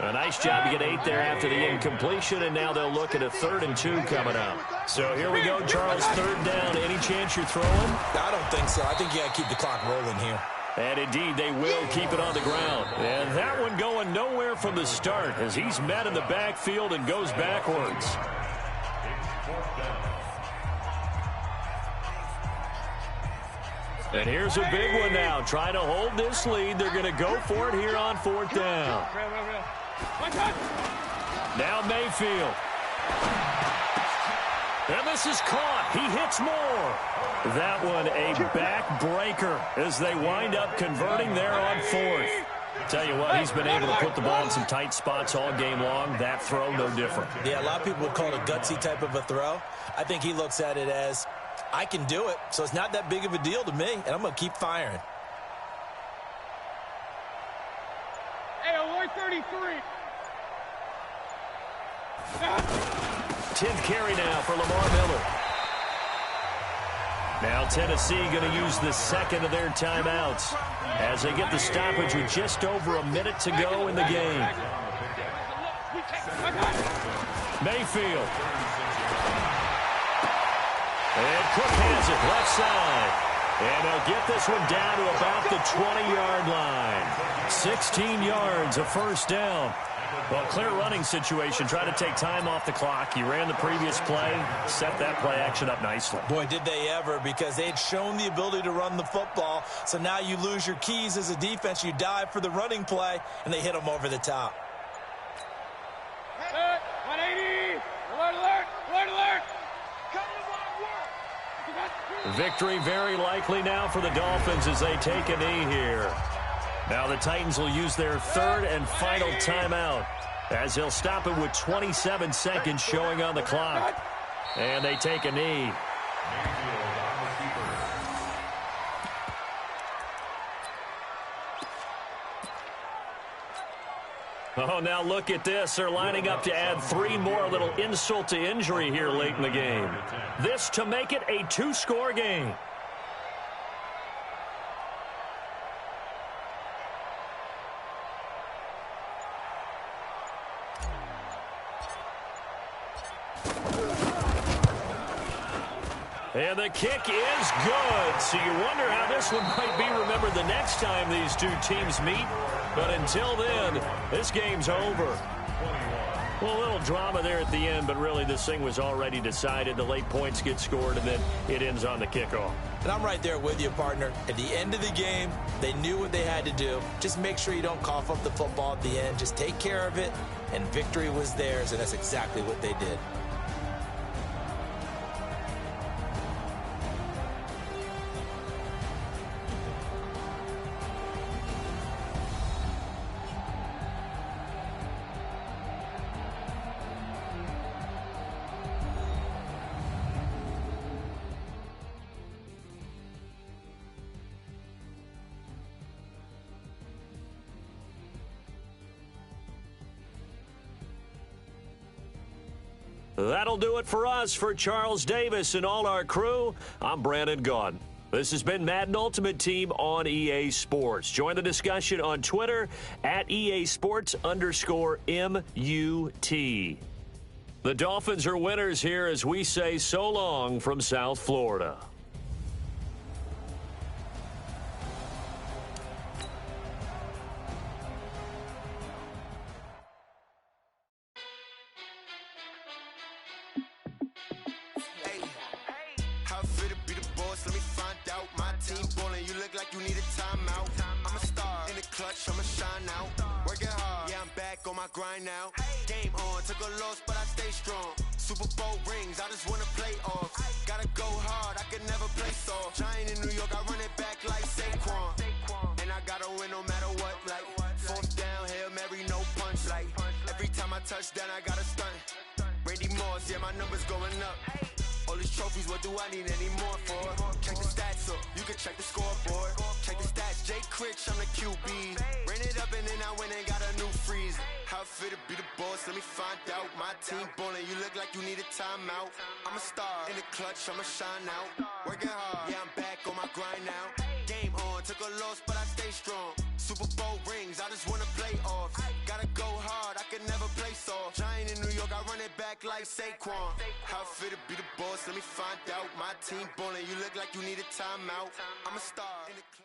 A nice job to get 8 there after the incompletion, and now they'll look at a 3rd and 2 coming up. So here we go, Charles, 3rd down. Any chance you're throwing? I don't think so. I think you got to keep the clock rolling here. And indeed, they will keep it on the ground. And that one going nowhere from the start as he's met in the backfield and goes backwards. And here's a big one now. Trying to hold this lead. They're going to go for it here on 4th down. Now Mayfield. And this is caught. He hits more. That one a backbreaker as they wind up converting there on 4th. Tell you what, he's been able to put the ball in some tight spots all game long. That throw, no different. Yeah, a lot of people would call it a gutsy type of a throw. I think he looks at it as, I can do it, so it's not that big of a deal to me, and I'm going to keep firing. Hey, alert 33. 10th carry now for Lamar Miller. Now Tennessee going to use the second of their timeouts as they get the stoppage with just over a minute to go in the game. Mayfield. And Cook has it left side. And they'll get this one down to about the 20-yard line. 16 yards, a first down. Well, clear running situation. Trying to take time off the clock. He ran the previous play, set that play action up nicely. Boy, did they ever, because they had shown the ability to run the football. So now you lose your keys as a defense. You dive for the running play, and they hit them over the top. 180. Alert, alert, alert, alert. Victory very likely now for the Dolphins as they take a knee here. Now the Titans will use their 3rd and final timeout as they'll stop it with 27 seconds showing on the clock. And they take a knee. Oh, now look at this. They're lining up to add 3 more, a little insult to injury here late in the game. This to make it a 2-score game. And the kick is good. So you wonder how this one might be remembered the next time these two teams meet. But until then, this game's over. Well, a little drama there at the end, but really this thing was already decided. The late points get scored, and then it ends on the kickoff. And I'm right there with you, partner. At the end of the game, they knew what they had to do. Just make sure you don't cough up the football at the end. Just take care of it, and victory was theirs, and that's exactly what they did. That'll do it for us. For Charles Davis and all our crew, I'm Brandon Gaudin. This has been Madden Ultimate Team on EA Sports. Join the discussion on Twitter at EA Sports_MUT. The Dolphins are winners here as we say so long from South Florida. Grind now. Game on, took a loss, but I stay strong. Super Bowl rings, I just wanna play off. Gotta go hard, I can never play soft. Giant in New York, I run it back like Saquon. And I gotta win no matter what, like 4th down, Hail Mary, no punch. Like every time I touch down, I gotta stunt. Randy Moss, yeah, my numbers going up. All these trophies, what do I need any more for? Check the stats up, you can check the scoreboard. Check the stats, Jay Critch, I'm the QB. Ran it up and then I went and got a new freeze. How fit to be the boss, let me find out. My team ballin', you look like you need a timeout. I'm a star, in the clutch, I'ma shine out. Working hard, yeah, I'm back on my grind now. Game on, took a loss, but I stay strong. Super Bowl rings, I just wanna play off. Gotta go hard, I can never play soft. Giant in New York, I run it back like Saquon. How it feel to be the boss, let me find out. My team ballin', you look like you need a timeout. I'm a star in the club.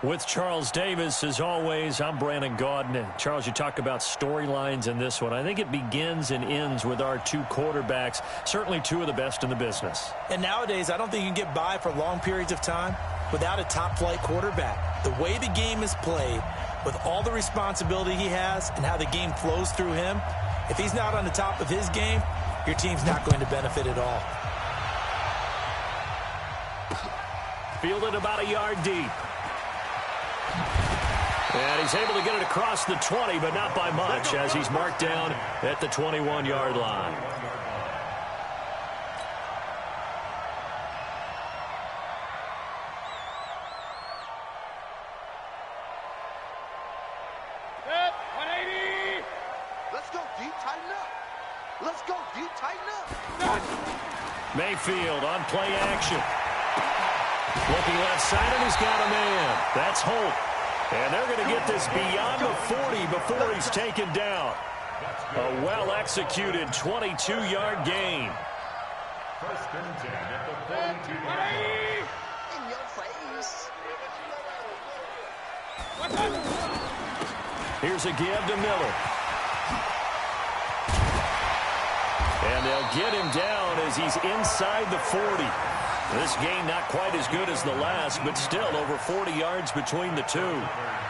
With Charles Davis, as always, I'm Brandon Gaudin. And Charles, you talk about storylines in this one. I think it begins and ends with our two quarterbacks, certainly two of the best in the business. And nowadays, I don't think you can get by for long periods of time without a top-flight quarterback. The way the game is played, with all the responsibility he has and how the game flows through him, if he's not on the top of his game, your team's not going to benefit at all. Fielded about a yard deep. And he's able to get it across the 20, but not by much, as he's marked down at the 21-yard line. Set, 180. Let's go deep, tighten up. Let's go deep, tighten up. Mayfield on play action. Looking left side, and he's got a man. That's Holt. And they're going to get this beyond the 40 before he's taken down. A well-executed 22-yard gain. First and 10 at the 42-yard line. In your face. Here's a give to Miller. And they'll get him down as he's inside the 40. This gain not quite as good as the last, but still over 40 yards between the two.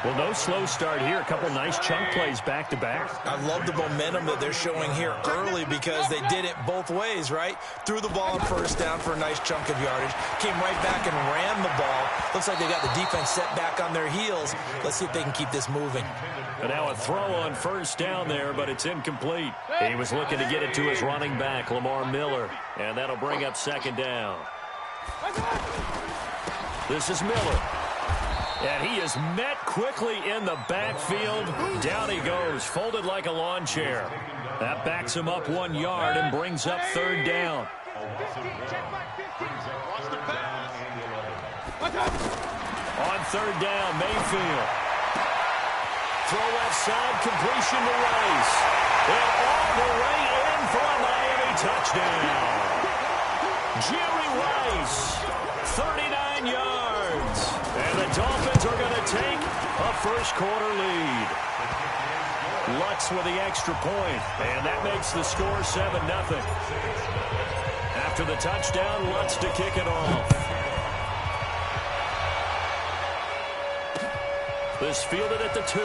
Well, no slow start here. A couple nice chunk plays back-to-back. I love the momentum that they're showing here early because they did it both ways, right? Threw the ball on first down for a nice chunk of yardage. Came right back and ran the ball. Looks like they got the defense set back on their heels. Let's see if they can keep this moving. And now a throw on first down there, but it's incomplete. He was looking to get it to his running back, Lamar Miller. And that'll bring up second down. This is Miller. And he is met quickly in the backfield. Down he goes, folded like a lawn chair. That backs him up 1 yard and brings up third down. On third down, Mayfield. Throw left side, completion to Rice. And all the way in for a Miami touchdown. Jerry Rice, 39 yards. And the Dolphins are going to take a first-quarter lead. Lutz with the extra point, and that makes the score 7-0. After the touchdown, Lutz to kick it off. This fielded at the 2.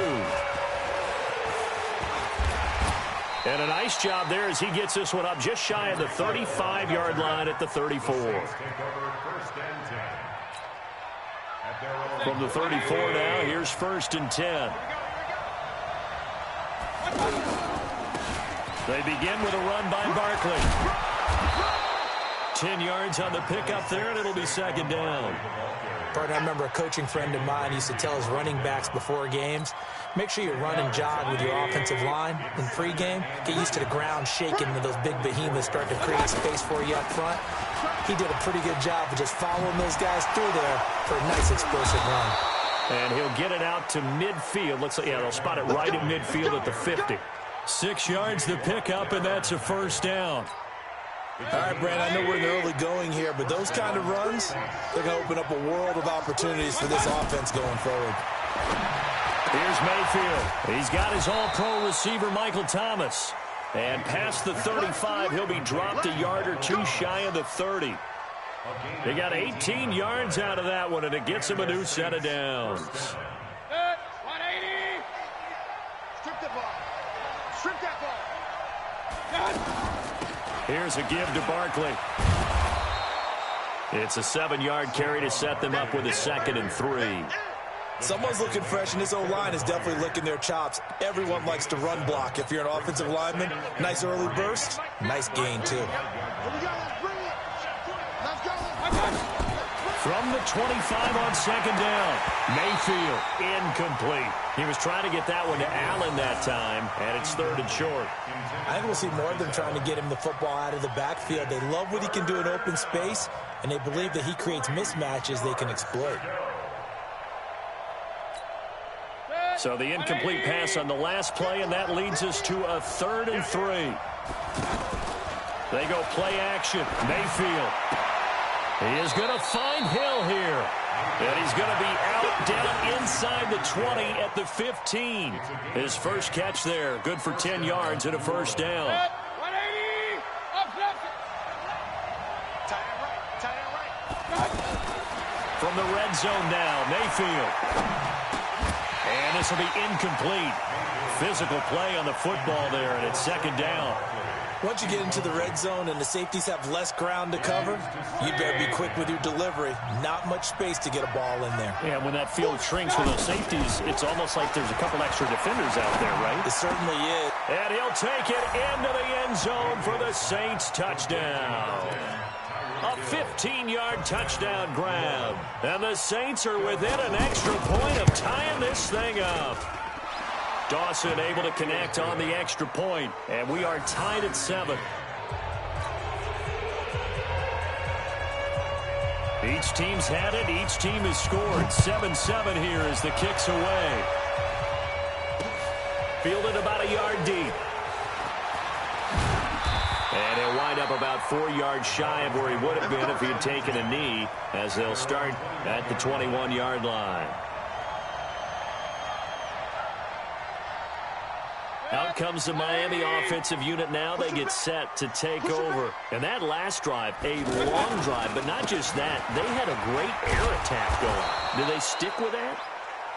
And a nice job there as he gets this one up just shy of the 35-yard line at the 34. From the 34 now, here's first and 10. They begin with a run by Barkley. 10 yards on the pickup there, and it'll be second down. Partner, I remember a coaching friend of mine used to tell his running backs before games, make sure you run and jog with your offensive line in pregame. Get used to the ground shaking when those big behemoths start to create space for you up front. He did a pretty good job of just following those guys through there for a nice explosive run. And he'll get it out to midfield. Looks like, yeah, they'll spot it right in midfield at the 50. 6 yards the pickup, and that's a first down. All right, Brandon, I know we're in the early going here, but those kind of runs, they're going to open up a world of opportunities for this offense going forward. Here's Mayfield. He's got his all-pro receiver, Michael Thomas. And past the 35, he'll be dropped a yard or two shy of the 30. They got 18 yards out of that one, and it gets him a new set of downs. 180. Strip that ball. Strip that ball. Here's a give to Barkley. It's a 7-yard carry to set them up with a 2nd and 3. Someone's looking fresh, and this O-line is definitely licking their chops. Everyone likes to run block. If you're an offensive lineman, nice early burst, nice gain, too. From the 25 on second down, Mayfield incomplete. He was trying to get that one to Allen that time, and it's 3rd and short. I think we'll see more of them trying to get him the football out of the backfield. They love what he can do in open space, and they believe that he creates mismatches they can exploit. So the incomplete pass on the last play, and that leads us to a 3rd and 3. They go play action. Mayfield. He is going to find Hill here. And he's going to be out down inside the 20 at the 15. His first catch there. Good for 10 yards and a first down. 180. Up left. Tie it right. From the red zone now, Mayfield. And this will be incomplete. Physical play on the football there, and it's 2nd down. Once you get into the red zone and the safeties have less ground to cover, you better be quick with your delivery. Not much space to get a ball in there. Yeah, when that field shrinks with those safeties, it's almost like there's a couple extra defenders out there, right? It certainly is. And he'll take it into the end zone for the Saints touchdown. A 15-yard touchdown grab. And the Saints are within an extra point of tying this thing up. Dawson able to connect on the extra point, and we are tied at 7. Each team's had it. Each team has scored. 7-7 here as the kick's away. Fielded about a yard deep. And he'll wind up about 4 yards shy of where he would have been if he had taken a knee, as they'll start at the 21-yard line. Out comes the Miami offensive unit now. They get set to take over. And that last drive, a long drive, but not just that. They had a great air attack going. Do they stick with that?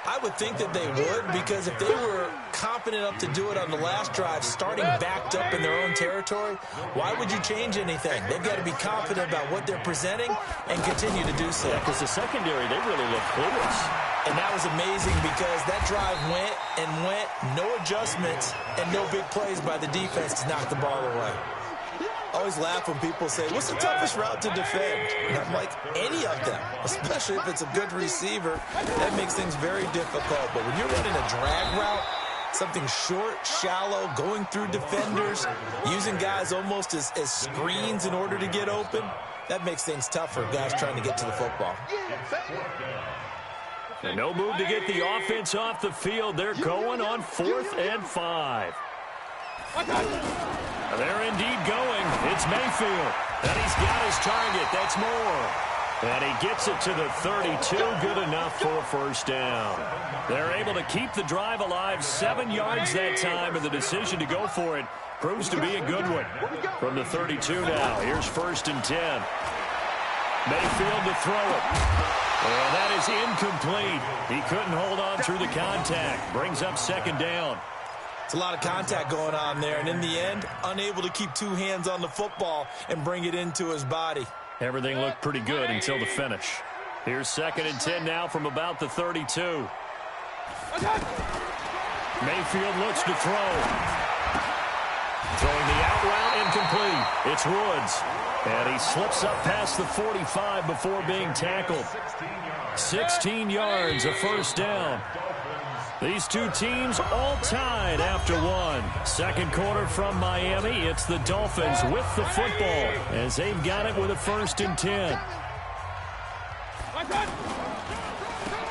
I would think that they would, because if they were confident enough to do it on the last drive, starting backed up in their own territory, why would you change anything? They've got to be confident about what they're presenting and continue to do so. Yeah, because the secondary, they really look clueless. And that was amazing because that drive went and went, no adjustments, and no big plays by the defense to knock the ball away. I always laugh when people say, what's the toughest route to defend? And I'm like, any of them, especially if it's a good receiver. That makes things very difficult. But when you're running a drag route, something short, shallow, going through defenders, using guys almost as screens in order to get open, that makes things tough for guys trying to get to the football. And no move to get the offense off the field. They're going on 4th and 5. They're indeed going. It's Mayfield. And he's got his target. That's Moore. And he gets it to the 32. Good enough for a first down. They're able to keep the drive alive. 7 yards that time, and the decision to go for it proves to be a good one. From the 32 now, here's 1st and 10. Mayfield to throw it. And that is incomplete. He couldn't hold on through the contact. Brings up 2nd down. It's a lot of contact going on there, and in the end, unable to keep 2 hands on the football and bring it into his body. Everything looked pretty good until the finish. Here's 2nd and 10 now from about the 32. Mayfield looks to throw. Throwing the out route, incomplete. It's Woods. And he slips up past the 45 before being tackled. 16 yards, a first down. These two teams all tied after one. Second quarter from Miami. It's the Dolphins with the football as they've got it with a 1st and 10.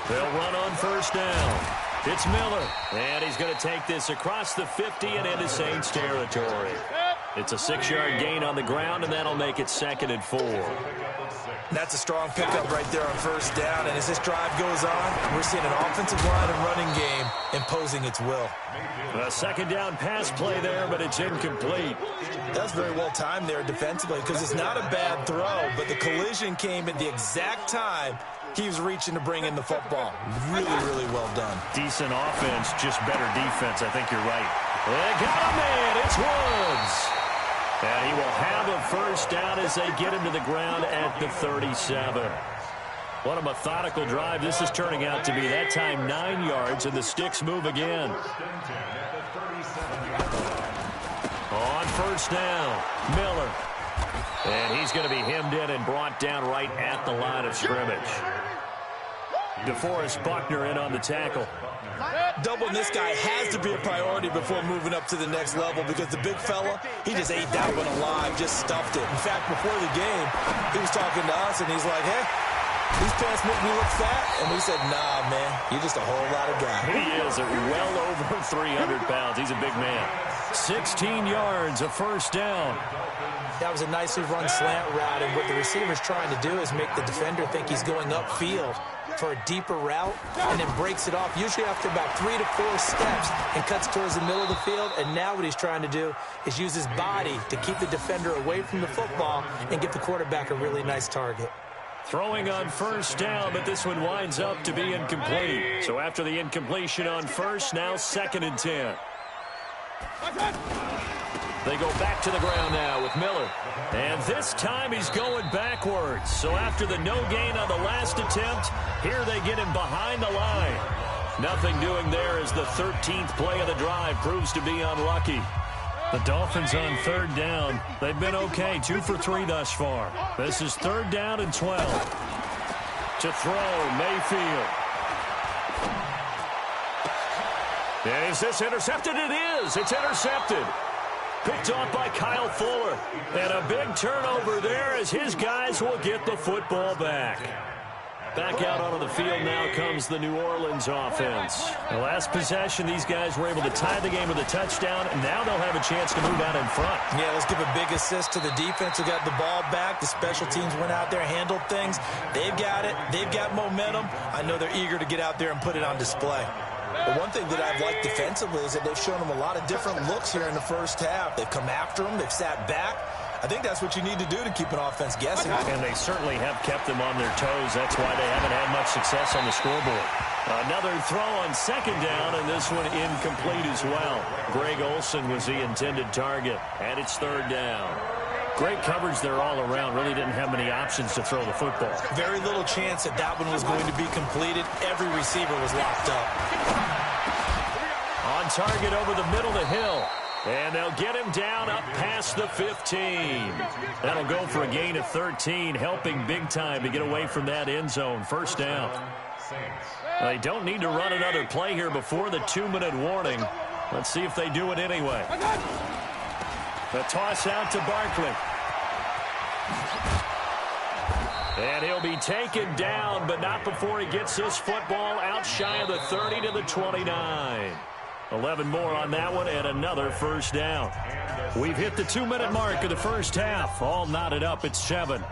They'll run on first down. It's Miller, and he's going to take this across the 50 and into Saints territory. It's a 6-yard gain on the ground, and that'll make it 2nd and 4. That's a strong pickup right there on first down, and as this drive goes on, we're seeing an offensive line and running game imposing its will. A 2nd down pass play there, but it's incomplete. That's very well timed there defensively because it's not a bad throw, but the collision came at the exact time he was reaching to bring in the football. Really, really well done. Decent offense, just better defense. I think you're right. They got a man. It's Woods. And he will have a first down as they get him to the ground at the 37. What a methodical drive this is turning out to be. That time 9 yards, and the sticks move again. On first down, Miller. And he's going to be hemmed in and brought down right at the line of scrimmage. DeForest Buckner in on the tackle. Doubling this guy has to be a priority before moving up to the next level because the big fella, he just ate that one alive, just stuffed it. In fact, before the game, he was talking to us, and he's like, hey, these pants make me look fat. And we said, nah, man, you're just a whole lot of guy. He is well over 300 pounds. He's a big man. 16 yards, a first down. That was a nicely run slant route, and what the receiver's trying to do is make the defender think he's going upfield for a deeper route, and then breaks it off, usually after about 3 to 4 steps, and cuts towards the middle of the field. And now what he's trying to do is use his body to keep the defender away from the football and give the quarterback a really nice target. Throwing on first down, but this one winds up to be incomplete. So after the incompletion on first, now 2nd and 10. They go back to the ground now with Miller. And this time he's going backwards. So after the no gain on the last attempt, here they get him behind the line. Nothing doing there as the 13th play of the drive proves to be unlucky. The Dolphins on 3rd down. They've been okay, 2 for 3 thus far. This is 3rd down and 12. To throw, Mayfield. Is this intercepted? It is. It's intercepted. Picked off by Kyle Fuller. And a big turnover there as his guys will get the football back. Back out onto the field now comes the New Orleans offense. The last possession, these guys were able to tie the game with a touchdown, and now they'll have a chance to move out in front. Yeah, let's give a big assist to the defense who got the ball back. The special teams went out there, handled things. They've got it. They've got momentum. I know they're eager to get out there and put it on display. The one thing that I've liked defensively is that they've shown them a lot of different looks here in the first half. They've come after them. They've sat back. I think that's what you need to do to keep an offense guessing. And they certainly have kept them on their toes. That's why they haven't had much success on the scoreboard. Another throw on 2nd down, and this one incomplete as well. Greg Olsen was the intended target, and it's 3rd down. Great coverage there all around. Really didn't have many options to throw the football. Very little chance that that one was going to be completed. Every receiver was locked up. On target over the middle to Hill. And they'll get him down up past the 15. That'll go for a gain of 13, helping big time to get away from that end zone. 1st down. They don't need to run another play here before the 2-minute warning. Let's see if they do it anyway. The toss out to Barkley. And he'll be taken down, but not before he gets this football out shy of the 30 to the 29. 11 more on that one, and another 1st down. We've hit the 2-minute mark of the first half. All knotted up at 7.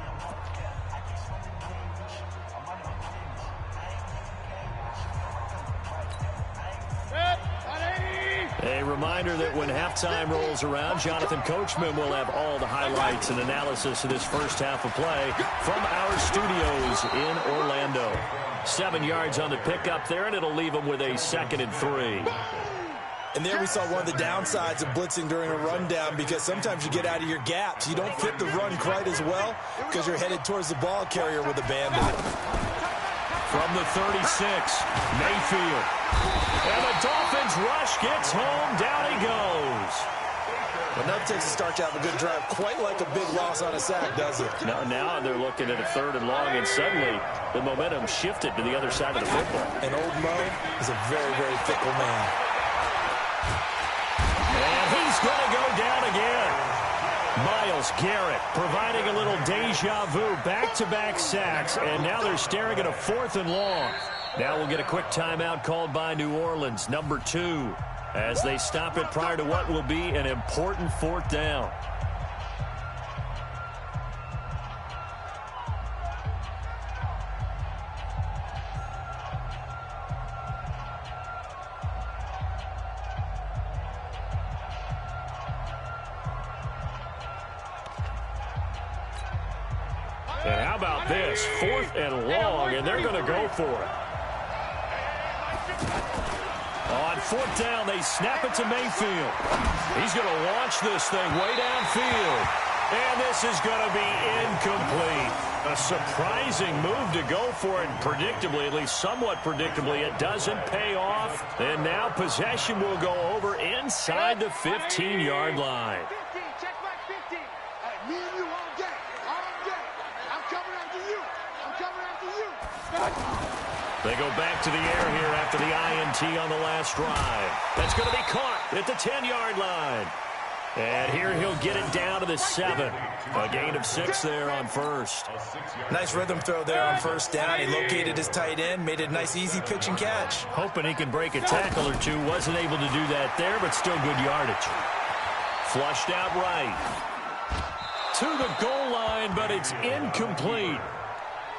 A reminder that when halftime rolls around, Jonathan Coachman will have all the highlights and analysis of this first half of play from our studios in Orlando. 7 yards on the pickup there, and it'll leave them with a 2nd and 3. And there we saw one of the downsides of blitzing during a rundown, because sometimes you get out of your gaps. You don't fit the run quite as well because you're headed towards the ball carrier with a bandit. From the 36, Mayfield. And the Dolphins rush gets home. Down he goes. But that takes a start to have a good drive. Quite like a big loss on a sack, does it? Now they're looking at a 3rd and long, and suddenly the momentum shifted to the other side of the football. And old Mo is a very, very fickle man. And he's going to go down again. Myles Garrett providing a little deja vu, back-to-back sacks, and now they're staring at a 4th and long. Now we'll get a quick timeout called by New Orleans, number 2, as they stop it prior to what will be an important 4th down. And how about this? 4th and long, and they're going to go for it. On 4th down, they snap it to Mayfield. He's going to launch this thing way downfield. And this is going to be incomplete. A surprising move to go for it. Predictably, at least somewhat predictably, it doesn't pay off. And now possession will go over inside the 15-yard line. 15, check back 15. Me and you all day. All day. I'm coming after you. I'm coming after you. They go back to the air here after the INT on the last drive. That's going to be caught at the 10-yard line. And here he'll get it down to the 7. A gain of 6 there on first. Nice rhythm throw there on first down. He located his tight end, made it a nice easy pitch and catch. Hoping he can break a tackle or two. Wasn't able to do that there, but still good yardage. Flushed out right. To the goal line, but it's incomplete.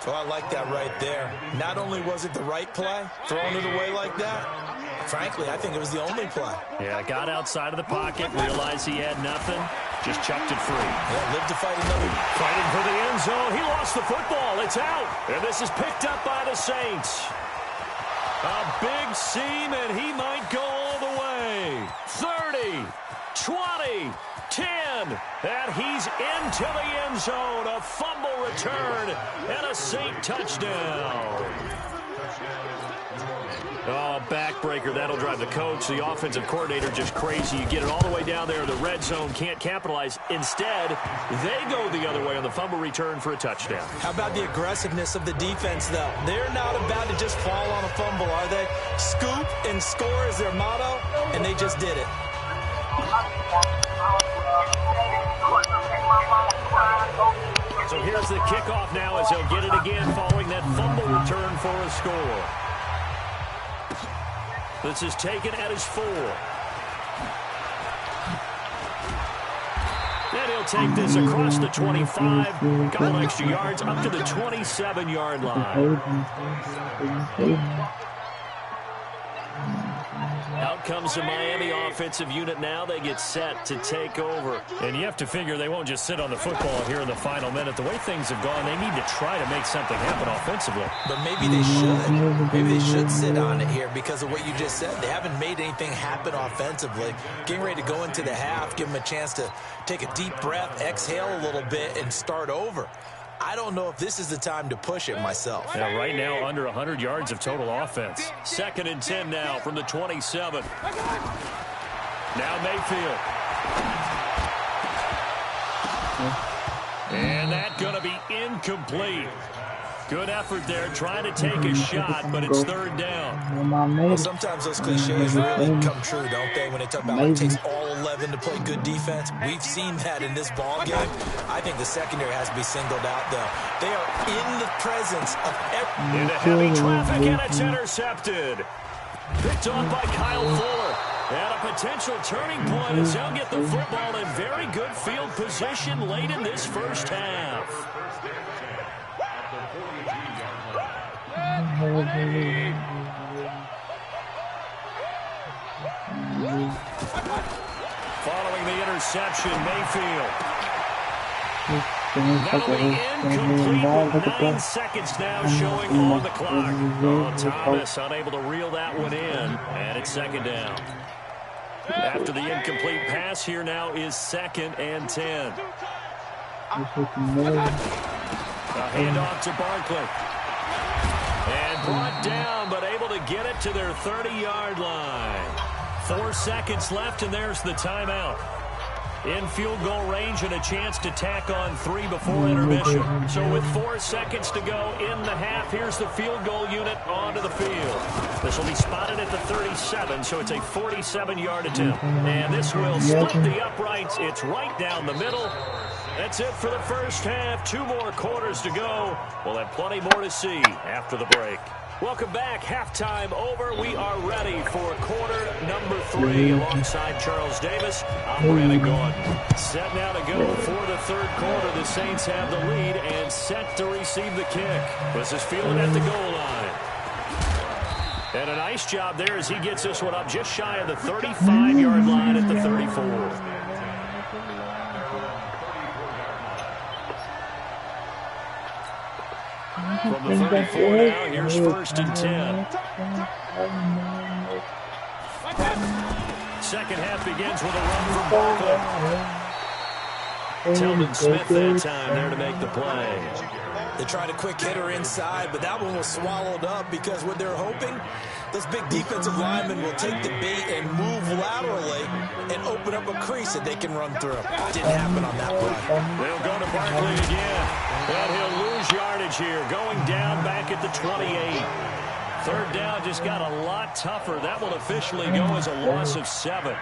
Oh, I like that right there. Not only was it the right play, throwing it away like that, frankly, I think it was the only play. Yeah, got outside of the pocket, realized he had nothing, just chucked it free. Yeah, lived to fight another. Fighting for the end zone. He lost the football. It's out. And this is picked up by the Saints. A big seam, and he might go all the way. 30, 20, 10, and he's into the end zone. A fumble return and a Saint touchdown. Oh, backbreaker. That'll drive the coach, the offensive coordinator, just crazy. You get it all the way down there in the red zone, can't capitalize. Instead, they go the other way on the fumble return for a touchdown. How about the aggressiveness of the defense, though? They're not about to just fall on a fumble, are they? Scoop and score is their motto, and they just did it. So here's the kickoff now as they'll get it again following that fumble return for a score. This is taken at his 4. And he'll take this across the 25. Couple extra yards up to the 27-yard line. Out comes the Miami offensive unit now. They get set to take over. And you have to figure they won't just sit on the football here in the final minute. The way things have gone, they need to try to make something happen offensively. But maybe they should. Maybe they should sit on it here because of what you just said. They haven't made anything happen offensively. Getting ready to go into the half, give them a chance to take a deep breath, exhale a little bit, and start over. I don't know if this is the time to push it myself. Yeah, right now under 100 yards of total offense. 2nd and 10 now from the 27. Now Mayfield. And that's going to be incomplete. Good effort there, trying to take a shot, but it's 3rd down. Well, sometimes those cliches really come true, don't they? When they talk about it takes all 11 to play good defense. We've seen that in this ball game. I think the secondary has to be singled out, though. They are in the presence of into heavy traffic, and it's intercepted. Picked off by Kyle Fuller. And a potential turning point as they'll get the football in very good field position late in this first half. Following the interception, Mayfield. That'll be incomplete with 9 seconds now showing on the clock. Oh, Thomas unable to reel that one in, and it's 2nd down. After the incomplete pass, here now is 2nd and 10. A handoff to Barkley. And brought down, but able to get it to their 30-yard line. 4 seconds left, and there's the timeout. In field goal range and a chance to tack on 3 before intermission. So with 4 seconds to go in the half, here's the field goal unit onto the field. This will be spotted at the 37, so it's a 47-yard attempt. And this will split the uprights. It's right down the middle. That's it for the first half. 2 more quarters to go. We'll have plenty more to see after the break. Welcome back. Halftime over. We are ready for quarter number 3 alongside Charles Davis. I'm Brandon Gordon. Set now to go for the 3rd quarter. The Saints have the lead and set to receive the kick. This is fielded at the goal line. And a nice job there as he gets this one up just shy of the 35-yard line at the 34. From the 34 now, here's 1st and 10. Second half begins with a run from Barkley. Tillman Smith that time there to make the play. They tried a quick hitter inside, but that one was swallowed up because what they're hoping, those big defensive linemen will take the bait and move laterally and open up a crease that they can run through. Didn't happen on that play. They'll go to Barkley again. And he'll lose yardage here, going down back at the 28. Third down just got a lot tougher. That will officially go as a loss of 7.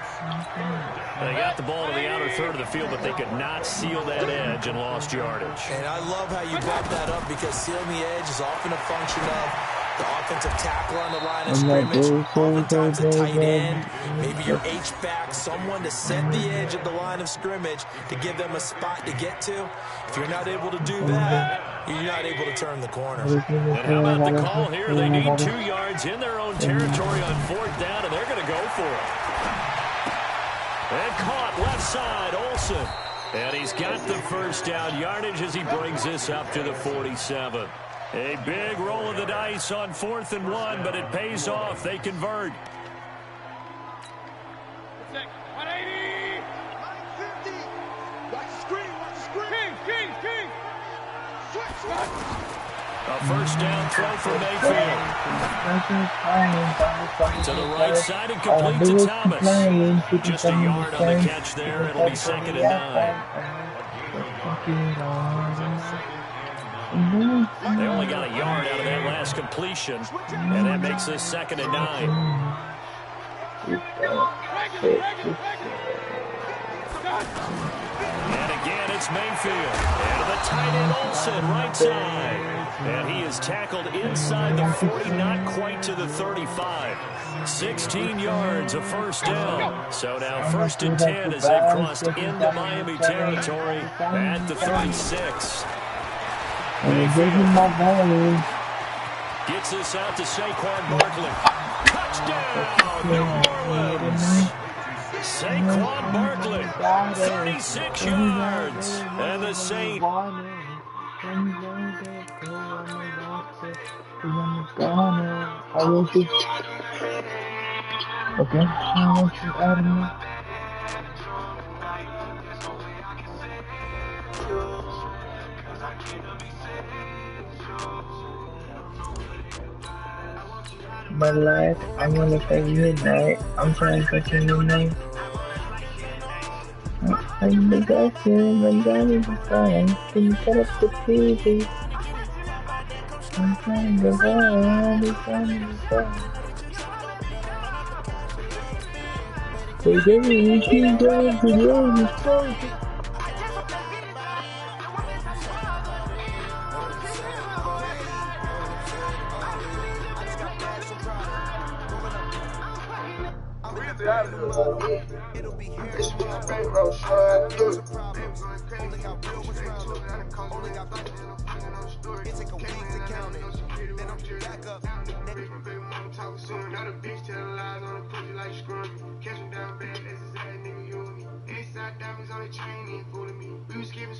They got the ball to the outer third of the field, but they could not seal that edge and lost yardage. And I love how you brought that up because sealing the edge is often a function of the offensive tackle on the line of scrimmage, oftentimes the tight end, maybe your H-back, someone to set the edge of the line of scrimmage to give them a spot to get to. If you're not able to do that, you're not able to turn the corner. And how about the call here? They need 2 yards in their own territory on 4th down, and they're going to go for it. And caught left side, Olsen. And he's got the first down yardage as he brings this up to the 47. A big roll of the dice on 4th and 1, but it pays off. They convert. 180. 950. Watch the screen. Watch the screen. King. Switch. A first down throw for Mayfield. To the right side and complete to Thomas. Just a yard on the catch there. It'll be 2nd and 9. They only got a yard out of that last completion, and that makes this 2nd and 9. And again, it's Mayfield. And the tight end Olsen, right side. And he is tackled inside the 40, not quite to the 35. 16 yards, a first down. So now 1st and 10 as they've crossed into Miami territory at the 36. Mayfield gets this out to Saquon Barkley. Touchdown, New Orleans. Saquon Barkley, 36 yards. And the Saints. My life, I'm gonna take midnight. I'm trying to catch a midnight. I'm the best in the Johnny the Fine. Can you cut up the TV? I'm trying to go on the Johnny the Fine. They gave me $18 to go on the phone. It'll be here tomorrow. Only got real ones round them. Only got it take a week to count it. Then I'm back up.